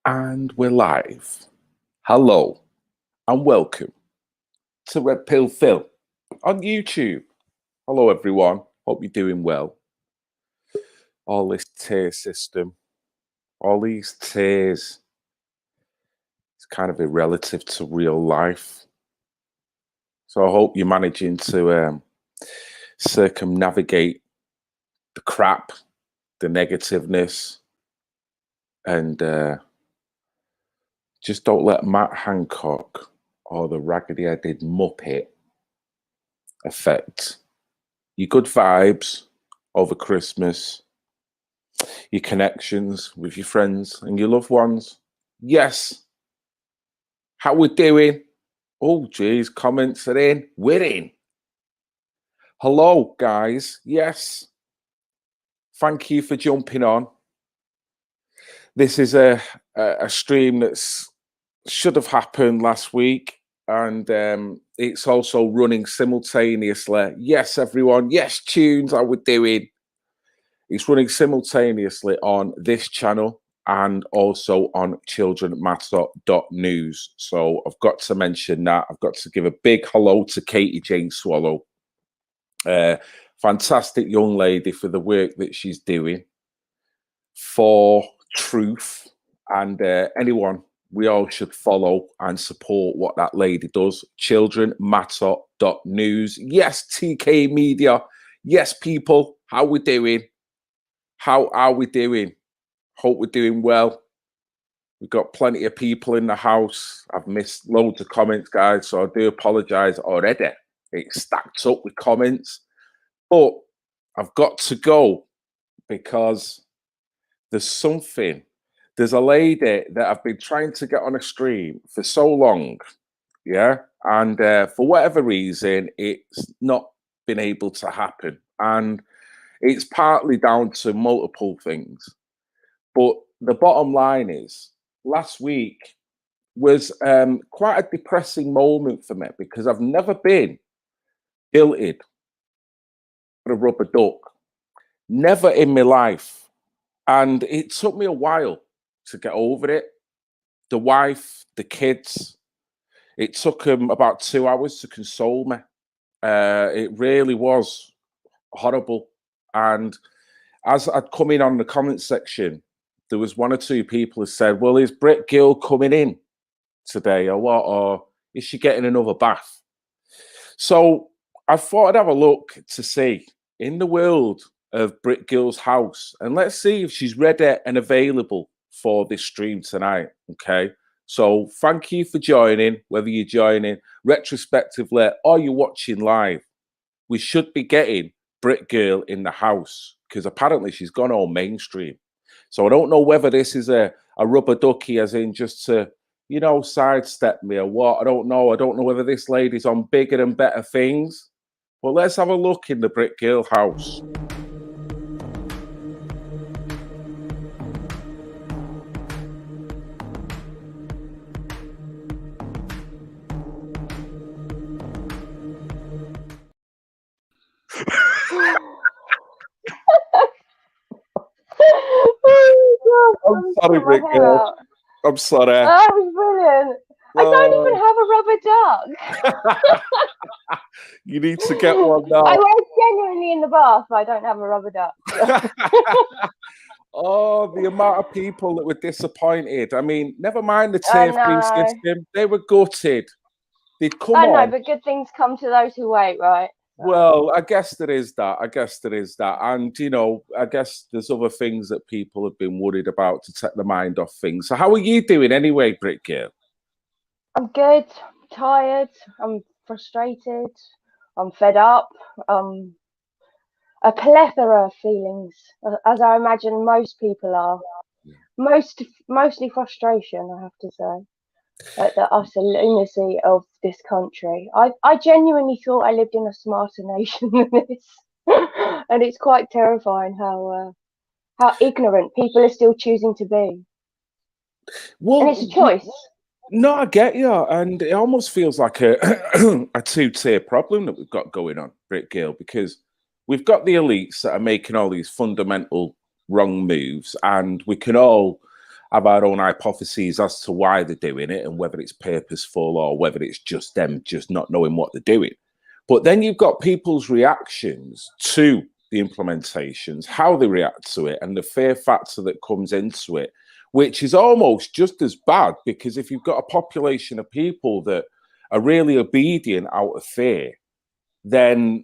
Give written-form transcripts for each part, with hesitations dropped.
And we're live. Hello and welcome to Red Pill Phil on YouTube. Hello, everyone. Hope you're doing well. All this tier system, all these tiers, it's kind of irrelative to real life. So I hope you're managing to circumnavigate the crap, the negativeness, and just don't let Matt Hancock or the raggedy-headed Muppet affect your good vibes over Christmas, your connections with your friends and your loved ones. Yes. How we doing? Oh, geez, comments are in. We're in. Hello, guys. Yes. Thank you for jumping on. This is a stream that's should have happened last week, and it's also running simultaneously. Yes, everyone. Yes, Tunes, how we doing? It's running simultaneously on this channel and also on childrenmatter.news. So I've got to mention that. I've got to give a big hello to Katie Jane Swallow. Fantastic young lady for the work that she's doing for truth. And anyone, we all should follow and support what that lady does. Childrenmatter.news. Yes, TK Media. Yes, people. How we doing? How are we doing? Hope we're doing well. We've got plenty of people in the house. I've missed loads of comments, guys, so I do apologise already. It's stacked up with comments. But I've got to go because there's a lady that I've been trying to get on a stream for so long, yeah? And for whatever reason, it's not been able to happen. And it's partly down to multiple things. But the bottom line is, last week was quite a depressing moment for me because I've never been guilted for a rubber duck. Never in my life. And it took me a while to get over it. The wife, the kids, it took them about 2 hours to console me. It really was horrible. And as I'd come in on the comment section, there was one or two people who said, well, is Britgirl coming in today or what? Or is she getting another bath? So I thought I'd have a look to see in the world of Britgirl's house, and let's see if she's ready and available for this stream tonight. Okay. So thank you for joining, whether you're joining retrospectively or you're watching live. We should be getting Britgirl in the house because apparently she's gone all mainstream. So I don't know whether this is a rubber ducky, as in just to, you know, sidestep me or what. I don't know. I don't know whether this lady's on bigger and better things. But let's have a look in the Britgirl house. I'm sorry, Britgirl. I'm sorry. That was brilliant. I don't even have a rubber duck. You need to get one now. I was genuinely in the bath, but I don't have a rubber duck. Oh, the amount of people that were disappointed. I mean, never mind the tier 3 system. They were gutted. They'd come on. I know, but good things come to those who wait, right? Well, I guess there is that. And, you know, I guess there's other things that people have been worried about to take their mind off things. So how are you doing anyway, Britgirl? I'm good. I'm tired. I'm frustrated. I'm fed up. A plethora of feelings, as I imagine most people are. Mostly frustration, I have to say. At the utter lunacy of this country. I genuinely thought I lived in a smarter nation than this. And it's quite terrifying how ignorant people are still choosing to be. Well, and it's a choice. No, I get you. And it almost feels like a two-tier problem that we've got going on, Britgirl, because we've got the elites that are making all these fundamental wrong moves, and we can all have our own hypotheses as to why they're doing it and whether it's purposeful or whether it's just them just not knowing what they're doing. But then you've got people's reactions to the implementations, how they react to it, and the fear factor that comes into it, which is almost just as bad, because if you've got a population of people that are really obedient out of fear, then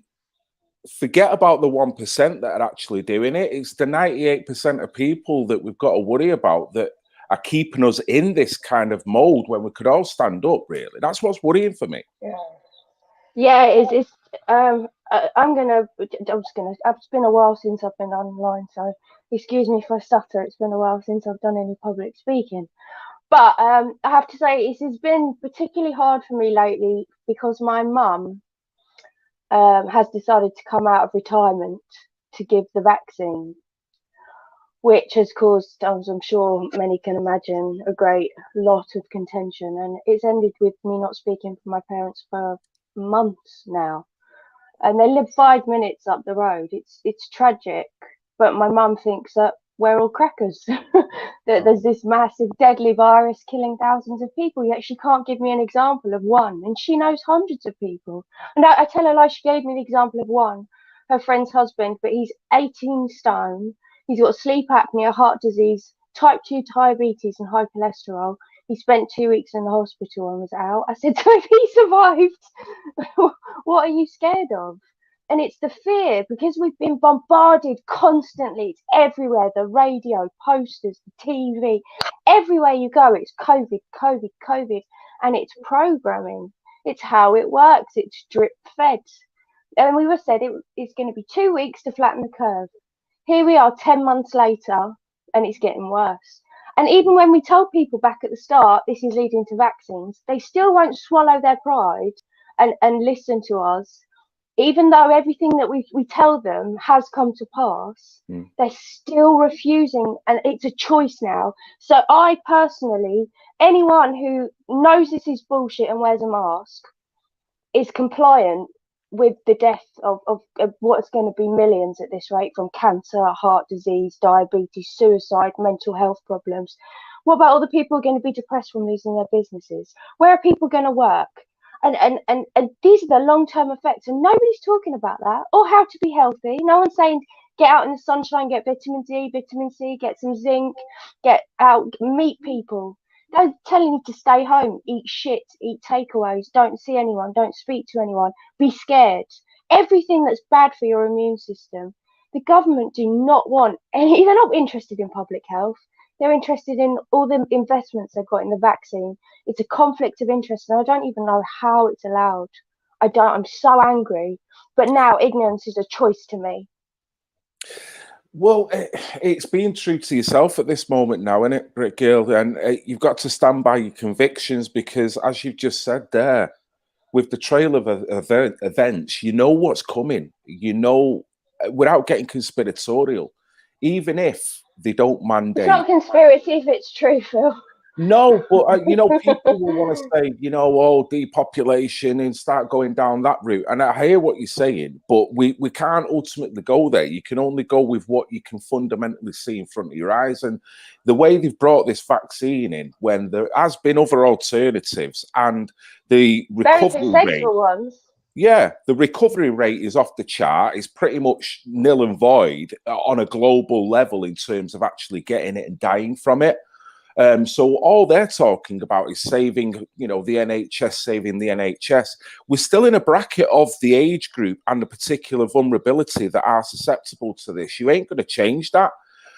forget about the 1% that are actually doing it. It's the 98% of people that we've got to worry about that are keeping us in this kind of mode when we could all stand up, really. That's what's worrying for me. Yeah, it's it's been a while since I've been online, so excuse me if I stutter. It's been a while since I've done any public speaking. But I have to say, it's been particularly hard for me lately because my mum has decided to come out of retirement to give the vaccine, which has caused, as I'm sure many can imagine, a great lot of contention. And it's ended with me not speaking to my parents for months now. And they live 5 minutes up the road. It's tragic, but my mum thinks that we're all crackers, that there's this massive deadly virus killing thousands of people, yet she can't give me an example of one, and she knows hundreds of people. And I tell her, like, she gave me the example of one, her friend's husband, but he's 18 stone, he's got sleep apnea, heart disease, type 2 diabetes and high cholesterol. He spent 2 weeks in the hospital and was out. I said to him, he survived. What are you scared of? And it's the fear, because we've been bombarded constantly. It's everywhere, the radio, posters, the TV, everywhere you go, it's COVID, COVID, COVID. And it's programming. It's how it works. It's drip fed. And we were said it's going to be 2 weeks to flatten the curve. Here we are 10 months later, and it's getting worse. And even when we told people back at the start, this is leading to vaccines, they still won't swallow their pride and listen to us. Even though everything that we tell them has come to pass, they're still refusing, and it's a choice now. So I personally, anyone who knows this is bullshit and wears a mask is compliant with the death of what's going to be millions at this rate, from cancer, heart disease, diabetes, suicide, mental health problems. What about all the people who are going to be depressed from losing their businesses? Where are people going to work? And these are the long-term effects, and nobody's talking about that, or how to be healthy. No one's saying get out in the sunshine, get vitamin D, vitamin C, get some zinc, get out, meet people. They're telling you to stay home, eat shit, eat takeaways, don't see anyone, don't speak to anyone, be scared. Everything that's bad for your immune system. The government do not want any, they're not interested in public health. They're interested in all the investments they've got in the vaccine. It's a conflict of interest, and I don't even know how it's allowed. I'm so angry. But now ignorance is a choice to me. Well, it's being true to yourself at this moment now, isn't it, Britgirl? And you've got to stand by your convictions, because, as you've just said there, with the trail of events, you know what's coming. You know, without getting conspiratorial, even if they don't mandate. It's not conspiracy if it's true, Phil. No, but you know, people will want to say, you know, oh, depopulation, and start going down that route. And I hear what you're saying, but we can't ultimately go there. You can only go with what you can fundamentally see in front of your eyes. And the way they've brought this vaccine in, when there has been other alternatives, and the recovery rate, ones. yeah, the recovery rate is off the chart. It's pretty much nil and void on a global level in terms of actually getting it and dying from it. So all they're talking about is saving, you know, the NHS, saving the NHS. We're still in a bracket of the age group and the particular vulnerability that are susceptible to this. You ain't going to change that.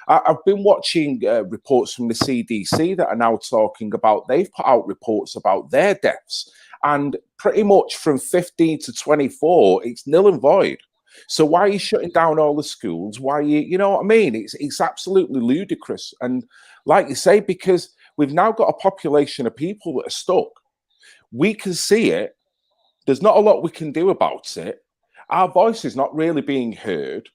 I've been watching reports from the CDC that are now talking about, they've put out reports about their deaths. And pretty much from 15 to 24, it's nil and void. So why are you shutting down all the schools? Why are you know what I mean? It's absolutely ludicrous. And like you say, because we've now got a population of people that are stuck. We can see it. There's not a lot we can do about it. Our voice is not really being heard.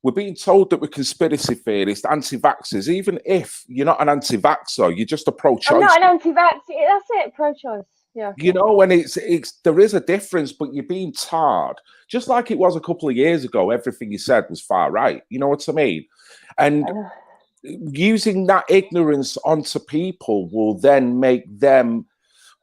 We're being told that we're conspiracy theorists, anti-vaxxers, even if you're not an anti-vaxxer, you're just a pro-choice. I'm not an anti-vax. That's it, pro-choice. Yeah. Okay. You know, and there is a difference, but you're being tarred. Just like it was a couple of years ago, everything you said was far right. You know what I mean? And using that ignorance onto people will then make them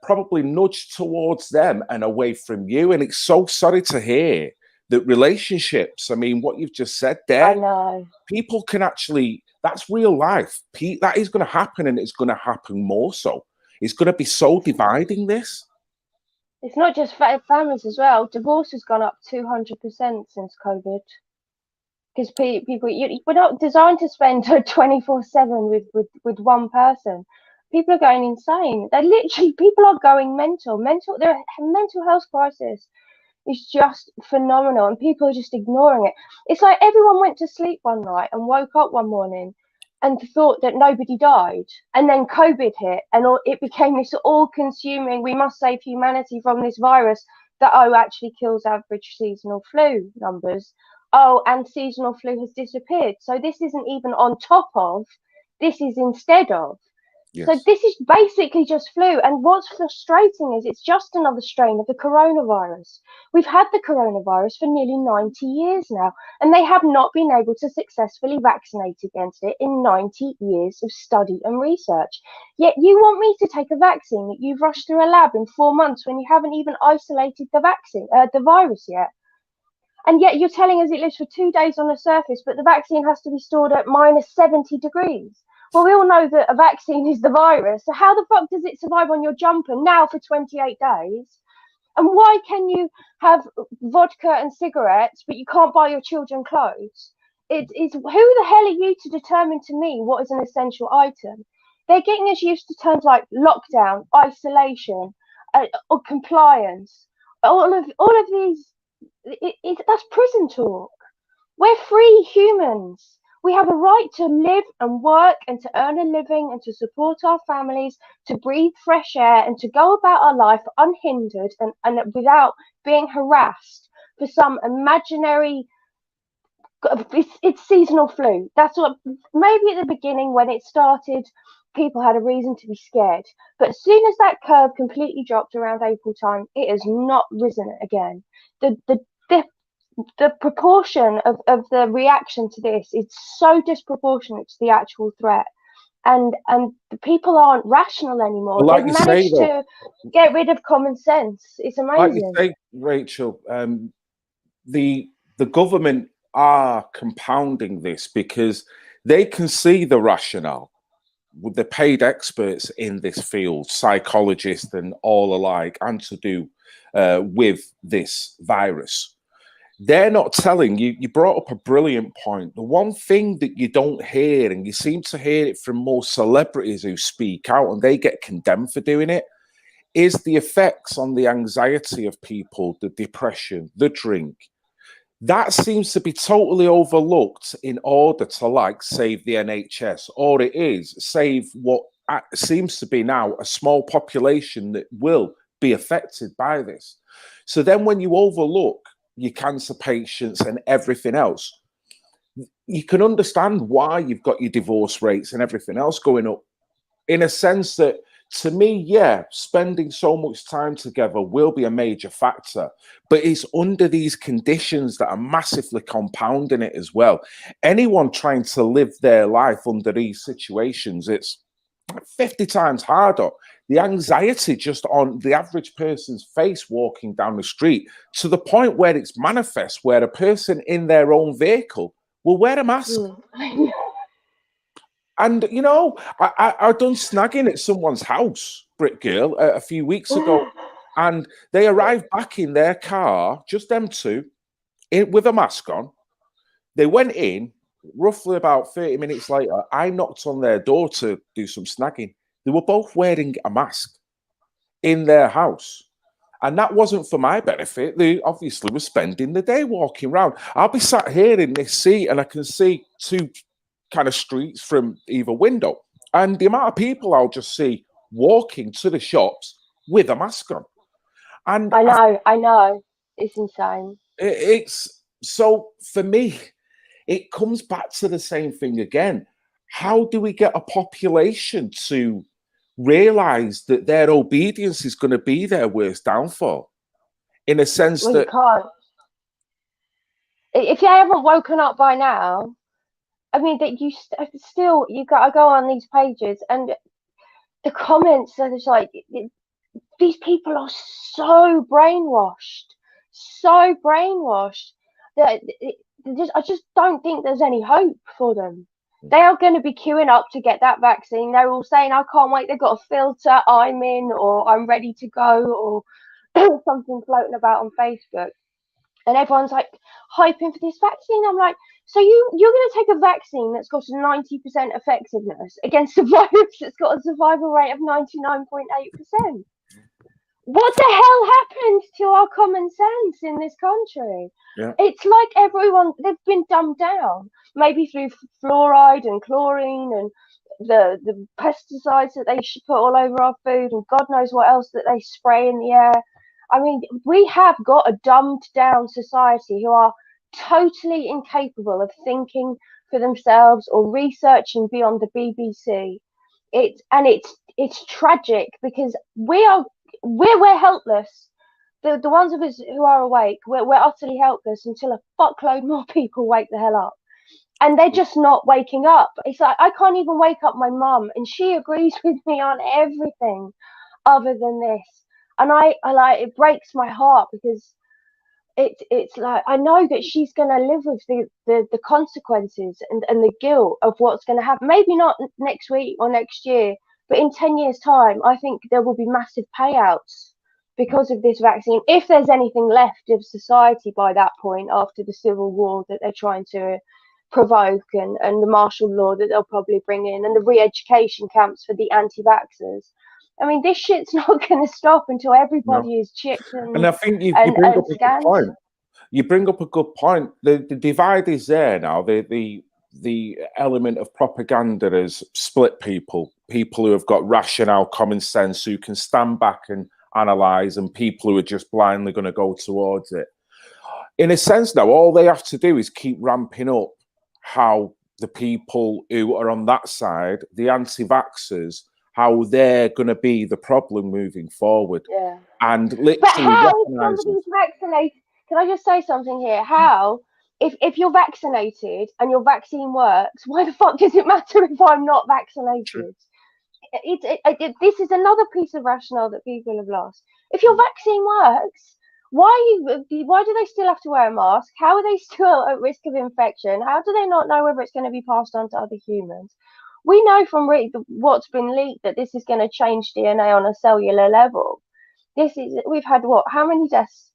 probably nudge towards them and away from you. And it's so sorry to hear that relationships, I mean, what you've just said I there, know. people can actually, that's real life. That is going to happen, and it's going to happen more so. It's going to be so dividing, this. It's not just families as well. Divorce has gone up 200% since COVID. Because people, we're not designed to spend 24/7 with one person. People are going insane. They're literally, people are going mental. Their mental health crisis is just phenomenal, and people are just ignoring it. It's like everyone went to sleep one night and woke up one morning and thought that nobody died, and then COVID hit, and it became this all-consuming. We must save humanity from this virus that actually kills average seasonal flu numbers. Oh, and seasonal flu has disappeared. So this isn't even on top of, this is instead of. Yes. So this is basically just flu. And what's frustrating is it's just another strain of the coronavirus. We've had the coronavirus for nearly 90 years now, and they have not been able to successfully vaccinate against it in 90 years of study and research. Yet you want me to take a vaccine that you've rushed through a lab in 4 months when you haven't even isolated the virus yet. And yet you're telling us it lives for 2 days on the surface, but the vaccine has to be stored at minus 70 degrees. Well, we all know that a vaccine is the virus. So how the fuck does it survive on your jumper now for 28 days? And why can you have vodka and cigarettes, but you can't buy your children clothes? It's who the hell are you to determine to me what is an essential item? They're getting us used to terms like lockdown, isolation, or compliance. All of these. That's prison talk. We're free humans. We have a right to live and work and to earn a living and to support our families, to breathe fresh air and to go about our life unhindered and without being harassed for some imaginary. It's seasonal flu. That's what, maybe at the beginning when it started, people had a reason to be scared. But as soon as that curve completely dropped around April time, it has not risen again. The proportion of the reaction to this is so disproportionate to the actual threat. And the people aren't rational anymore. Like They've managed to get rid of common sense. It's amazing. Like you say, Rachel, the government are compounding this because they can see the rationale with the paid experts in this field, psychologists and all alike, and to do with this virus. They're not telling you. You brought up a brilliant point. The one thing that you don't hear, and you seem to hear it from most celebrities who speak out and they get condemned for doing it, is the effects on the anxiety of people, the depression, the drink. That seems to be totally overlooked in order to, like, save the NHS, or it is save what seems to be now a small population that will be affected by this. So then when you overlook your cancer patients and everything else, you can understand why you've got your divorce rates and everything else going up, in a sense that, to me, yeah, spending so much time together will be a major factor, but it's under these conditions that are massively compounding it as well. Anyone trying to live their life under these situations, it's 50 times harder. The anxiety just on the average person's face walking down the street, to the point where it's manifest, where a person in their own vehicle will wear a mask. And, you know, I done snagging at someone's house, Britgirl, a few weeks ago, and they arrived back in their car, just them two, with a mask on. They went in. Roughly about 30 minutes later, I knocked on their door to do some snagging. They were both wearing a mask in their house. And that wasn't for my benefit. They obviously were spending the day walking around. I'll be sat here in this seat and I can see two kind of streets from either window. And the amount of people I'll just see walking to the shops with a mask on. And I know. It's insane. It's so, for me, it comes back to the same thing again. How do we get a population to realize that their obedience is going to be their worst downfall? In a sense that you can't. If you haven't woken up by now, I mean, that you still you got to go on these pages and the comments are just like these people are so brainwashed that I just don't think there's any hope for them. They are going to be queuing up to get that vaccine. They're all saying, I can't wait. They've got a filter, I'm in, or I'm ready to go, or something floating about on Facebook. And everyone's like hyping for this vaccine. I'm like, so you're going to take a vaccine that's got a 90% effectiveness against a virus that's got a survival rate of 99.8%? What the hell happened to our common sense in this country? Yeah. It's like everyone, they've been dumbed down, maybe through fluoride and chlorine and the pesticides that they should put all over our food and God knows what else that they spray in the air. I mean, we have got a dumbed down society who are totally incapable of thinking for themselves or researching beyond the BBC. It's tragic because we're helpless. The ones of us who are awake, we're utterly helpless until a fuckload more people wake the hell up. And they're just not waking up. It's like I can't even wake up my mum, and she agrees with me on everything other than this. And I like it breaks my heart because it's like I know that she's going to live with the consequences and the guilt of what's going to happen. Maybe not next week or next year, but in 10 years' time, I think there will be massive payouts because of this vaccine. If there's anything left of society by that point after the civil war that they're trying to provoke and the martial law that they'll probably bring in and the re-education camps for the anti-vaxxers. I mean, this shit's not going to stop until everybody is chipped And I think you and bring up a scanned. good point. You bring up a good point. The divide is there now. The element of propaganda has split people who have got rationale, common sense, who can stand back and analyze, and people who are just blindly going to go towards it. In a sense, now, all they have to do is keep ramping up how the people who are on that side, the anti-vaxxers, how they're going to be the problem moving forward. Yeah. And literally, but how if somebody's vaccinated? Can I just say something here? How if you're vaccinated and your vaccine works, why the fuck does it matter if I'm not vaccinated? This is another piece of rationale that people have lost. If your vaccine works, why do they still have to wear a mask? How are they still at risk of infection? How do they not know whether it's going to be passed on to other humans? We know from what's been leaked that this is going to change DNA on a cellular level. We've had how many deaths?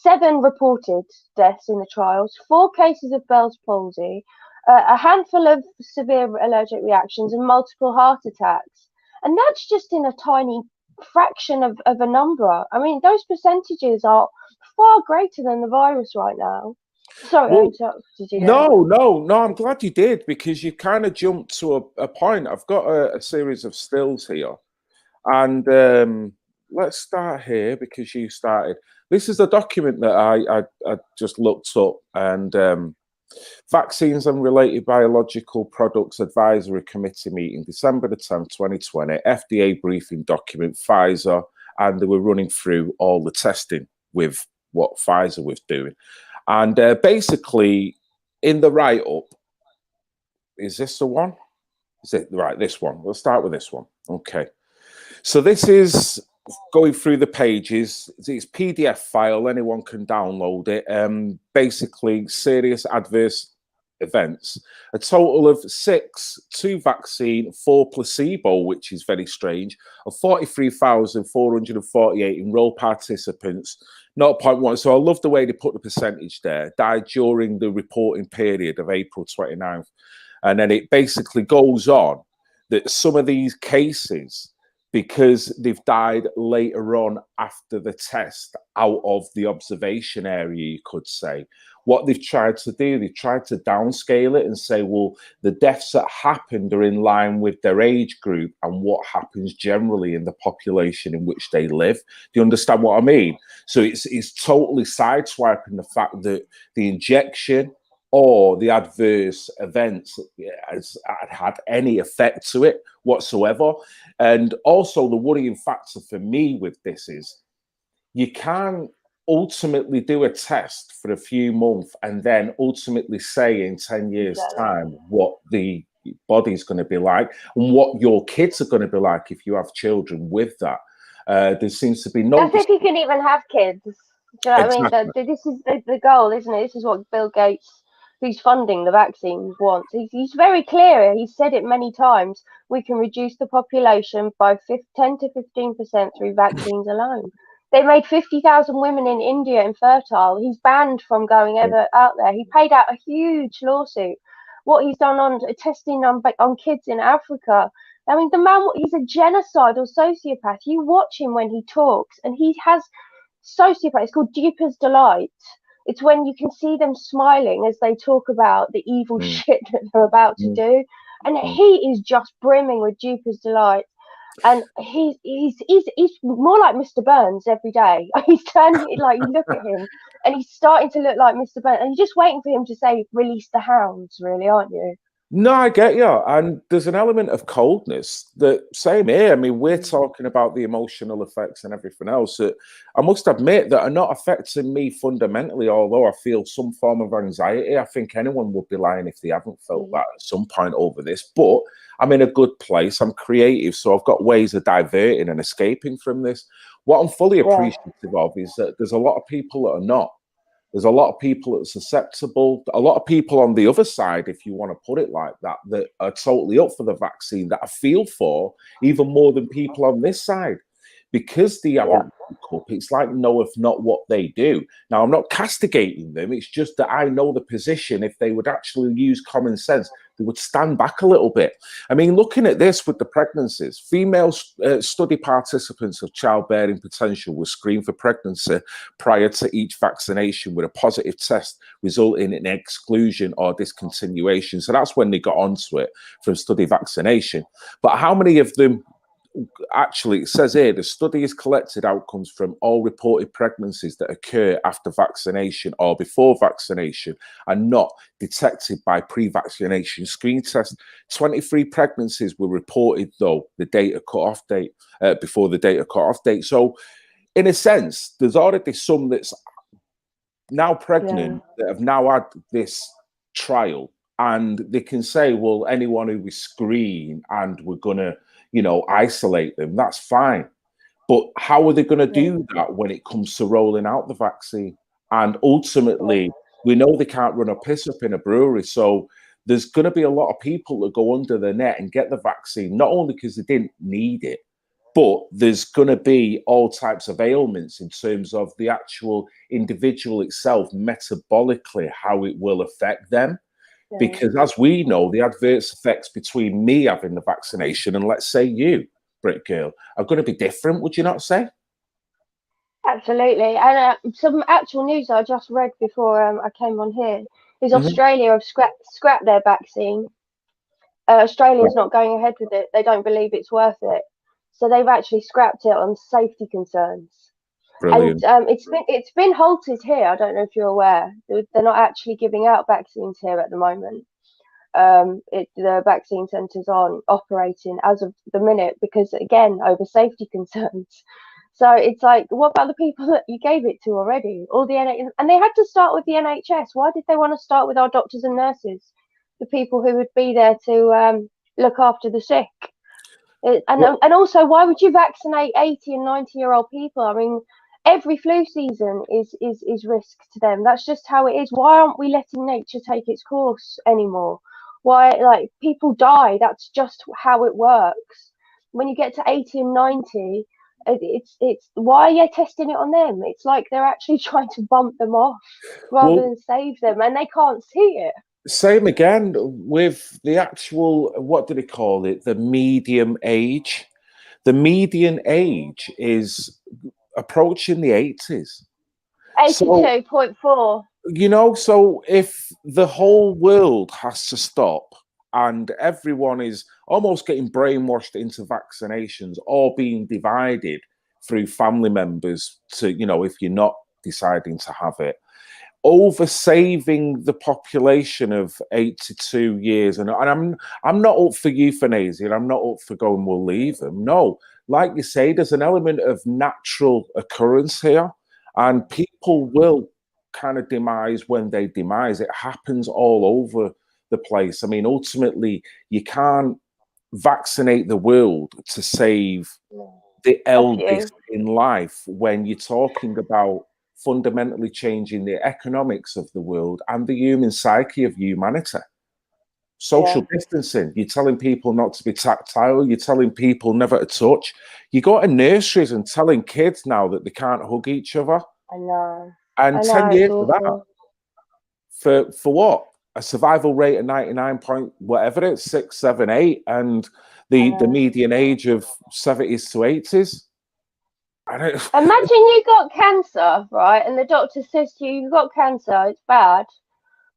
7 reported deaths in the trials, 4 cases of Bell's palsy, a handful of severe allergic reactions, and multiple heart attacks. And that's just in a tiny fraction of a number. I mean, those percentages are far greater than the virus right now. Sorry, I interrupted you. No, I'm glad you did, because you kind of jumped to a point. I've got a series of stills here, and let's start here because you started. This is a document that I just looked up, and Vaccines and Related Biological Products Advisory Committee meeting, December the 10th, 2020, FDA briefing document, Pfizer, and they were running through all the testing with what Pfizer was doing. And basically, in the write-up, is this the one? Is it right? This one. We'll start with this one. Okay. So this is going through the pages. It's PDF file. Anyone can download it. Basically, serious adverse events. A total of 6, 2 vaccine, 4 placebo, which is very strange. Of 43,448 enrolled participants. 0.1. So I love the way they put the percentage there. Died during the reporting period of April 29th. And then it basically goes on that some of these cases, because they've died later on after the test out of the observation area, you could say, what they've tried to do, they've tried to downscale it and say, well, the deaths that happened are in line with their age group and what happens generally in the population in which they live. Do you understand what I mean? So it's totally sideswiping the fact that the injection or the adverse events has had any effect to it whatsoever. And also the worrying factor for me with this is you can't ultimately do a test for a few months and then ultimately say in 10 years' time what the body's going to be like and what your kids are going to be like if you have children with that. There seems to be no... That's if you can even have kids. Do you know what I mean? This is the goal, isn't it? This is what Bill Gates, who's funding the vaccines, wants. He's very clear. He's said it many times. We can reduce the population by 10 to 15% through vaccines alone. They made 50,000 women in India infertile. He's banned from going ever out there. He paid out a huge lawsuit. What he's done on testing on kids in Africa. I mean, the man, he's a genocidal sociopath. You watch him when he talks, and he has sociopath. It's called Duper's Delight. It's when you can see them smiling as they talk about the evil shit that they're about to do. And he is just brimming with Duper's Delight. And he's more like Mr. Burns every day. He's turning, like, you look at him and he's starting to look like Mr. Burns. And you're just waiting for him to say, release the hounds, really, aren't you? No, I get you. And there's an element of coldness that, same here. I mean, we're talking about the emotional effects and everything else that I must admit that are not affecting me fundamentally, although I feel some form of anxiety. I think anyone would be lying if they haven't felt that at some point over this. But I'm in a good place. I'm creative, so I've got ways of diverting and escaping from this. What I'm fully appreciative of is that there's a lot of people that are not. There's a lot of people that are susceptible, a lot of people on the other side, if you want to put it like that, that are totally up for the vaccine, that I feel for even more than people on this side. Because they haven't woke up, it's like no, if not what they do. Now, I'm not castigating them. It's just that I know the position. If they would actually use common sense, they would stand back a little bit. I mean, looking at this with the pregnancies, female study participants of childbearing potential were screened for pregnancy prior to each vaccination with a positive test resulting in exclusion or discontinuation. So that's when they got onto it from study vaccination. But how many of them... Actually, it says here, the study has collected outcomes from all reported pregnancies that occur after vaccination or before vaccination and not detected by pre-vaccination screen tests. 23 pregnancies were reported, though, the data cut-off date, before the data cut-off date. So, in a sense, there's already some that's now pregnant that have now had this trial, and they can say, well, anyone who we screen and we're going to, you know, isolate them, that's fine. But how are they going to do that when it comes to rolling out the vaccine? And ultimately, we know they can't run a piss up in a brewery. So there's going to be a lot of people that go under the net and get the vaccine, not only because they didn't need it, but there's going to be all types of ailments in terms of the actual individual itself, metabolically, how it will affect them. Because as we know, the adverse effects between me having the vaccination and, let's say, you, Britgirl, are going to be different, would you not say? Absolutely. And some actual news I just read before I came on here is Australia have scrapped their vaccine. Australia's not going ahead with it. They don't believe it's worth it. So they've actually scrapped it on safety concerns. Brilliant. And it's been halted here. I don't know if you're aware. They're not actually giving out vaccines here at the moment. The vaccine centres aren't operating as of the minute because, again, over safety concerns. So it's like, what about the people that you gave it to already? All the NHS, and they had to start with the NHS. Why did they want to start with our doctors and nurses, the people who would be there to look after the sick? And also, why would you vaccinate 80 and 90-year-old people? I mean, every flu season is risk to them. That's just how it is. Why aren't we letting nature take its course anymore? Why, like, people die? That's just how it works. When you get to 80 and 90, it's why are you testing it on them? It's like they're actually trying to bump them off rather than save them, and they can't see it. Same again with the actual, what do they call it? The medium age. The median age is approaching the 80s. 82.4. You know, so if the whole world has to stop and everyone is almost getting brainwashed into vaccinations or being divided through family members to, you know, if you're not deciding to have it, over saving the population of 82 years, and I'm not up for euthanasia, and I'm not up for going, we'll leave them. No, like you say, there's an element of natural occurrence here, and people will kind of demise when they demise. It happens all over the place. I mean, ultimately, you can't vaccinate the world to save the eldest in life when you're talking about fundamentally changing the economics of the world and the human psyche of humanity. Social distancing, you're telling people not to be tactile, you're telling people never to touch. You go to nurseries and telling kids now that they can't hug each other. I know. And I 10 know, years it's of that. For what? A survival rate of 99 point whatever it's 6, 7, 8, and the median age of 70s to 80s. Imagine you got cancer, right? And the doctor says to you, "You've got cancer, it's bad,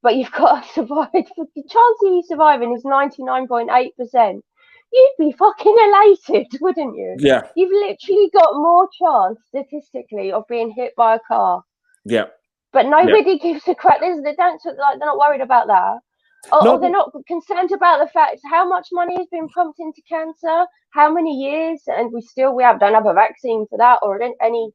but you've got to survive." The chance of you surviving is 99.8%. You'd be fucking elated, wouldn't you? Yeah. You've literally got more chance statistically of being hit by a car. Yeah. But nobody gives a crap. They don't like. They're not worried about that. Or they're not concerned about the fact how much money has been pumped into cancer, how many years, and we don't have a vaccine for that or any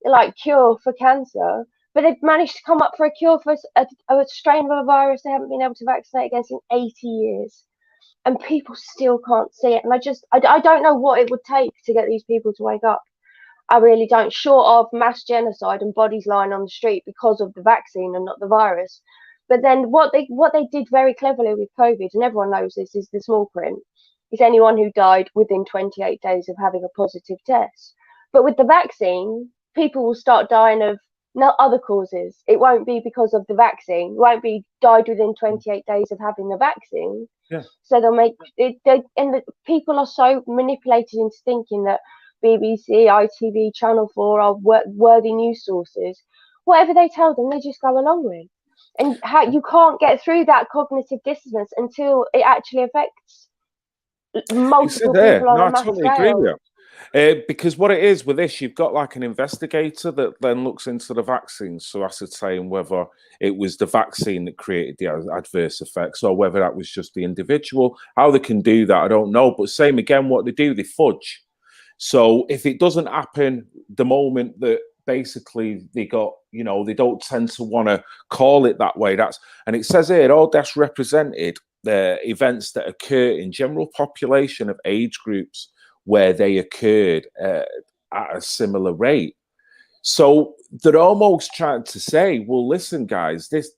like cure for cancer. But they've managed to come up for a cure for a strain of a virus they haven't been able to vaccinate against in 80 years, and people still can't see it. And I don't know what it would take to get these people to wake up. I really don't, short of mass genocide and bodies lying on the street because of the vaccine and not the virus. But then what they did very cleverly with COVID, and everyone knows this, is the small print, is anyone who died within 28 days of having a positive test. But with the vaccine, people will start dying of other causes. It won't be because of the vaccine. It won't be died within 28 days of having the vaccine. Yeah. So they'll make it, and the people are so manipulated into thinking that BBC, ITV, Channel 4 are worthy news sources. Whatever they tell them, they just go along with. And how you can't get through that cognitive dissonance until it actually affects multiple people on a mass totally scale. agree with you. Because what it is with this, you've got like an investigator that then looks into the vaccines to ascertain whether it was the vaccine that created the adverse effects or whether that was just the individual. How they can do that, I don't know. But same again, what they do, they fudge. So if it doesn't happen the moment that basically they got, they don't tend to want to call it that way. And it says here, all deaths represented the events that occur in general population of age groups where they occurred at a similar rate. So they're almost trying to say, well, listen, guys, this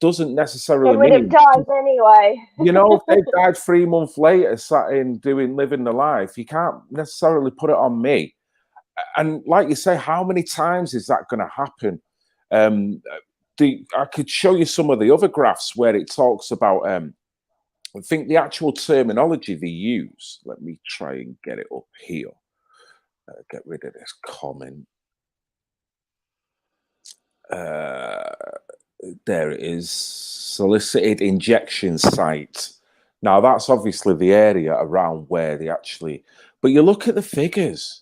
doesn't necessarily they would have died anyway. If they died 3 months later, sat in living the life, you can't necessarily put it on me. And like you say, how many times is that going to happen? I could show you some of the other graphs where it talks about, I think the actual terminology they use. Let me try and get it up here. Get rid of this comment. There it is, solicited injection site. Now that's obviously the area around where they actually, but you look at the figures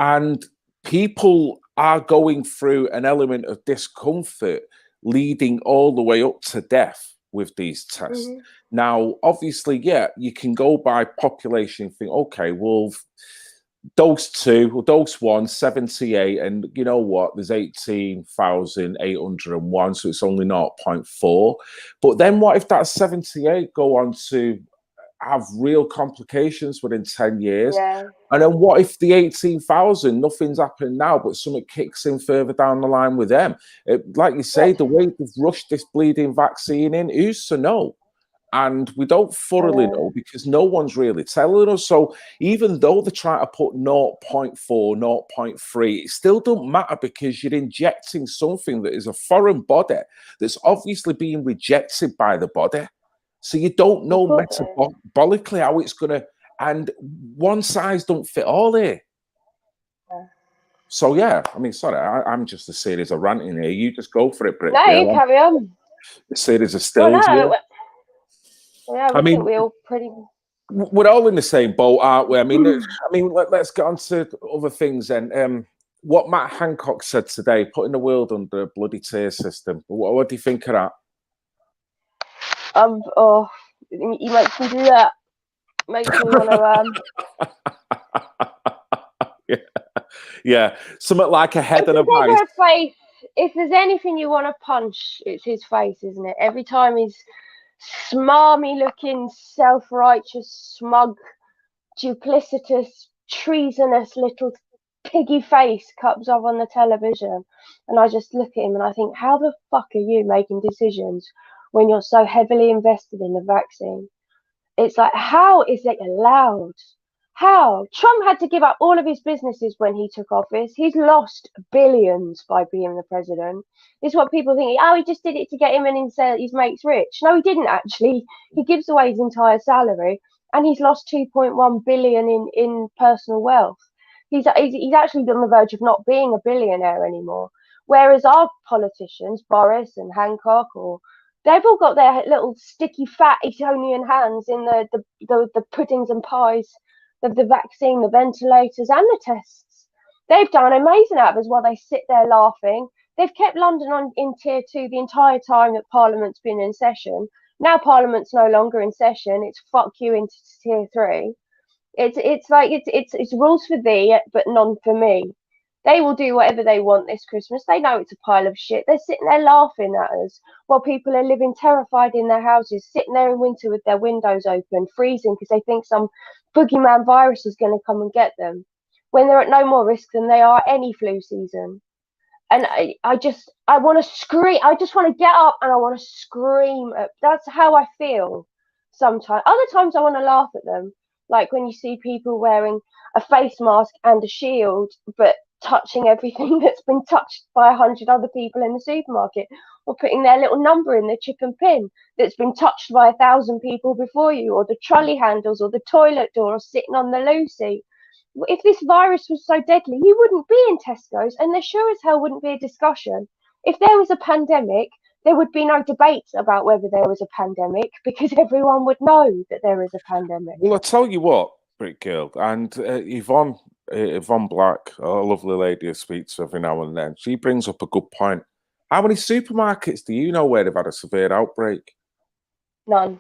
and people are going through an element of discomfort leading all the way up to death with these tests. Mm-hmm. Now, obviously, yeah, you can go by population and think, okay, well, dose 2 or dose 1, 78, and you know what? There's 18,801, so it's only 0.4. But then what if that 78 go on to have real complications within 10 years? Yeah. And then what if the 18,000, nothing's happened now, but something kicks in further down the line with them? Like you say, the way they've rushed this bleeding vaccine in, who's to know? And we don't thoroughly know because no one's really telling us. So even though they try to put 0.4, 0.3, it still don't matter because you're injecting something that is a foreign body that's obviously being rejected by the body. So you don't know metabolically how it's going to, and one size don't fit all here. Yeah. So yeah, I mean, sorry, I'm just a series of ranting here. You just go for it, Brit. No, you carry on. The series of stills. Yeah, I mean, we're all pretty. We're all in the same boat, aren't we? I mean, let's get on to other things then. What Matt Hancock said today, putting the world under a bloody tier system. What do you think of that? He makes me do that. Makes me want to Yeah, something like a head If and a there's vice. ever a face, if there's anything you want to punch, it's his face, isn't it? Every time his smarmy looking, self-righteous, smug, duplicitous, treasonous little piggy face comes up on the television, and I just look at him and I think, how the fuck are you making decisions when you're so heavily invested in the vaccine? It's like, how is it allowed? How? Trump had to give up all of his businesses when he took office. He's lost billions by being the president. It's what people think. Oh, he just did it to get him and his mates rich. No, he didn't actually. He gives away his entire salary, and he's lost 2.1 billion in personal wealth. He's actually on the verge of not being a billionaire anymore. Whereas our politicians, Boris and Hancock, or they've all got their little sticky, fat Etonian hands in the puddings and pies of the vaccine, the ventilators, and the tests. They've done amazing out of us while they sit there laughing. They've kept London in tier 2 the entire time that Parliament's been in session. Now Parliament's no longer in session. It's fuck you into tier 3. It's rules for thee, but none for me. They will do whatever they want this Christmas. They know it's a pile of shit. They're sitting there laughing at us while people are living terrified in their houses, sitting there in winter with their windows open, freezing because they think some boogeyman virus is going to come and get them, when they're at no more risk than they are any flu season. And I want to scream. I just want to get up and I want to scream. That's how I feel sometimes. Other times I want to laugh at them. Like when you see people wearing a face mask and a shield, but touching everything that's been touched by 100 other people in the supermarket, or putting their little number in the chip and pin that's been touched by 1,000 people before you, or the trolley handles, or the toilet door, or sitting on the loo seat. If this virus was so deadly, you wouldn't be in Tesco's, and there sure as hell wouldn't be a discussion. If there was a pandemic, there would be no debate about whether there was a pandemic, because everyone would know that there is a pandemic. Well, I tell you what, Britgirl, and Yvonne Black, a lovely lady I speak to every now and then, she brings up a good point. How many supermarkets do you know where they've had a severe outbreak? None.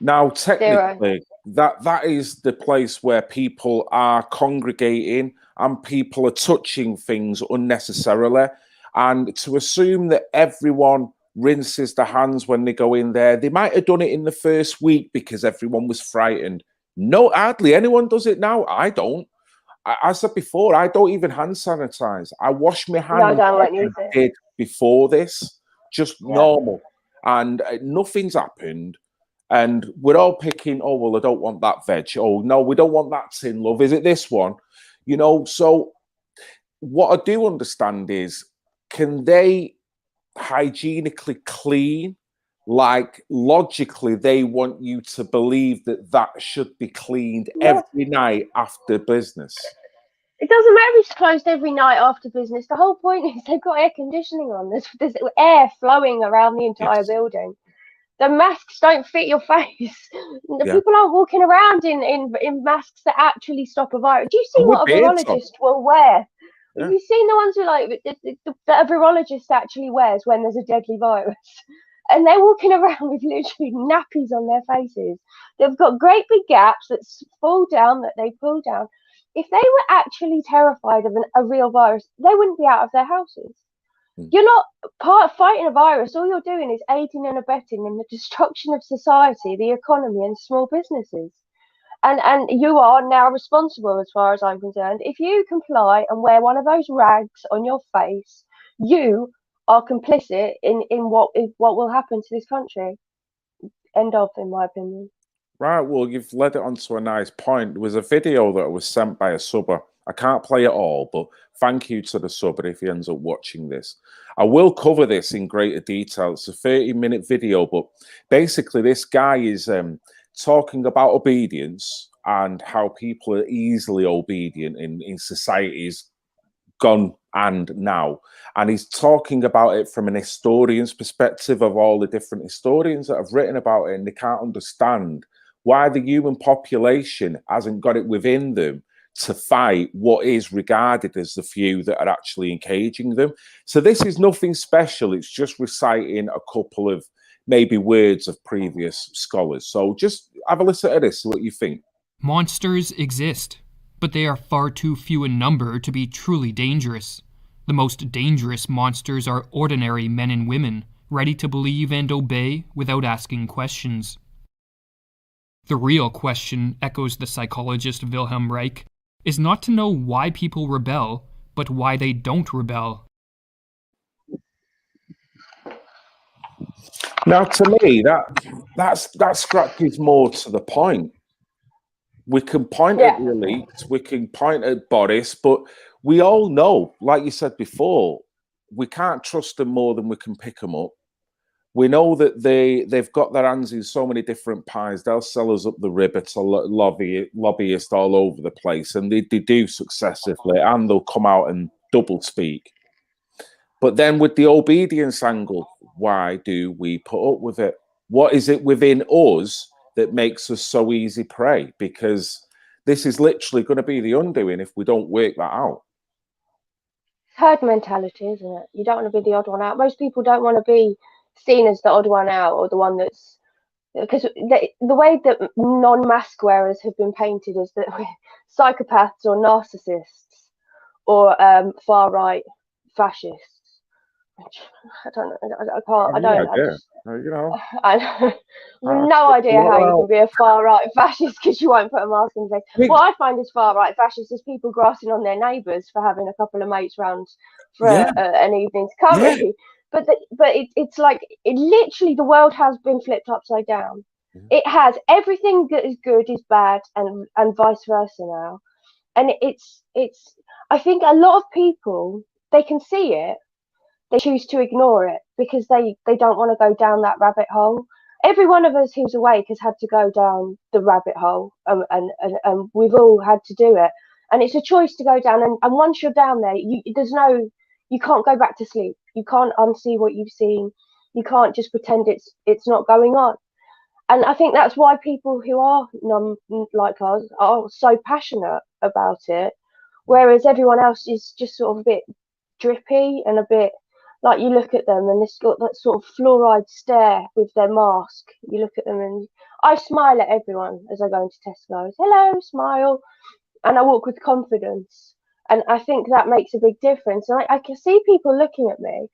Now, technically, that is the place where people are congregating and people are touching things unnecessarily. And to assume that everyone rinses their hands when they go in there, they might have done it in the first week because everyone was frightened. No, hardly anyone does it now. I don't. I said before, I don't even hand sanitize. I wash my hands like I did before this, just normal. And nothing's happened. And we're all picking, oh, well, I don't want that veg. Oh, no, we don't want that tin, love. Is it this one? You know, so what I do understand is, can they hygienically clean? Like, logically, they want you to believe that that should be cleaned every night after business. It doesn't matter if it's closed every night after business. The whole point is they've got air conditioning on. There's air flowing around the entire building. The masks don't fit your face. The people aren't walking around in masks that actually stop a virus. Do you see what a virologist will wear? Have you seen the ones that a virologist actually wears when there's a deadly virus? And they're walking around with literally nappies on their faces. They've got great big gaps that fall down, that they pull down. If they were actually terrified of a real virus, they wouldn't be out of their houses. You're not fighting a virus. All you're doing is aiding and abetting in the destruction of society, the economy, and small businesses. And you are now responsible, as far as I'm concerned. If you comply and wear one of those rags on your face, you are complicit in what will happen to this country. End of, in my opinion. Right, well, you've led it on to a nice point. There was a video that was sent by a subber. I can't play it all, but thank you to the subber if he ends up watching this. I will cover this in greater detail. It's a 30-minute video, but basically this guy is talking about obedience and how people are easily obedient in societies gone and now. And he's talking about it from an historian's perspective of all the different historians that have written about it, and they can't understand why the human population hasn't got it within them to fight what is regarded as the few that are actually engaging them. So this is nothing special. It's just reciting a couple of maybe words of previous scholars. So just have a listen to this, see what you think. Monsters exist. but they are far too few in number to be truly dangerous. The most dangerous monsters are ordinary men and women, ready to believe and obey without asking questions. The real question, echoes the psychologist Wilhelm Reich, is not to know why people rebel, but why they don't rebel. Now, to me, that scratches more to the point. We can point at the elites, we can point at Boris, but we all know, like you said before, we can't trust them more than we can pick them up. We know that they've got their hands in so many different pies. They'll sell us up the ribbon to lobbyists all over the place, and they do successively, and they'll come out and double speak. But then with the obedience angle, why do we put up with it? What is it within us that makes us so easy prey? Because this is literally going to be the undoing if we don't work that out. Herd mentality, isn't it? You don't want to be the odd one out. Most people don't want to be seen as the odd one out or the one that's, because the way that non-mask wearers have been painted is that we're psychopaths or narcissists or far-right fascists. I don't know. I have no idea how you can be a far-right fascist because you won't put a mask on your face. What I find is far-right fascists is people grassing on their neighbours for having a couple of mates round for an evening's curry. Yeah. But it's like, it literally, the world has been flipped upside down. It has. Everything that is good is bad, and vice versa now. And it's I think a lot of people, they can see it, they choose to ignore it because they don't want to go down that rabbit hole. Every one of us who's awake has had to go down the rabbit hole, and we've all had to do it. And it's a choice to go down. And once you're down there, you can't go back to sleep. You can't unsee what you've seen. You can't just pretend it's not going on. And I think that's why people who are like us are so passionate about it, whereas everyone else is just sort of a bit drippy and a bit, like, you look at them and they've got that sort of fluoride stare with their mask. You look at them, and I smile at everyone as I go into Tesco's. Hello, smile. And I walk with confidence. And I think that makes a big difference. And I can see people looking at me,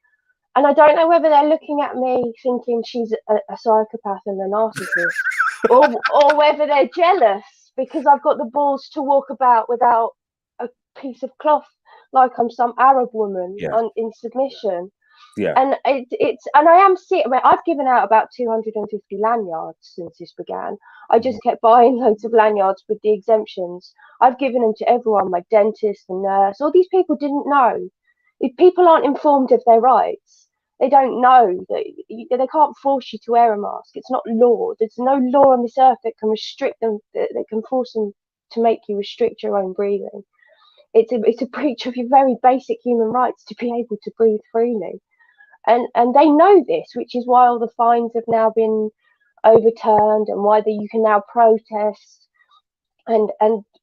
and I don't know whether they're looking at me thinking she's a psychopath and a narcissist, or whether they're jealous because I've got the balls to walk about without a piece of cloth like I'm some Arab woman in submission. Yeah. And and I am seeing, I've given out about 250 lanyards since this began. I just kept buying loads of lanyards with the exemptions. I've given them to everyone, my dentist, the nurse. All these people didn't know. If people aren't informed of their rights, they don't know that they can't force you to wear a mask. It's not law. There's no law on this earth that can restrict them, that can force them to make you restrict your own breathing. It's a breach of your very basic human rights to be able to breathe freely. And they know this, which is why all the fines have now been overturned, and why you can now protest, and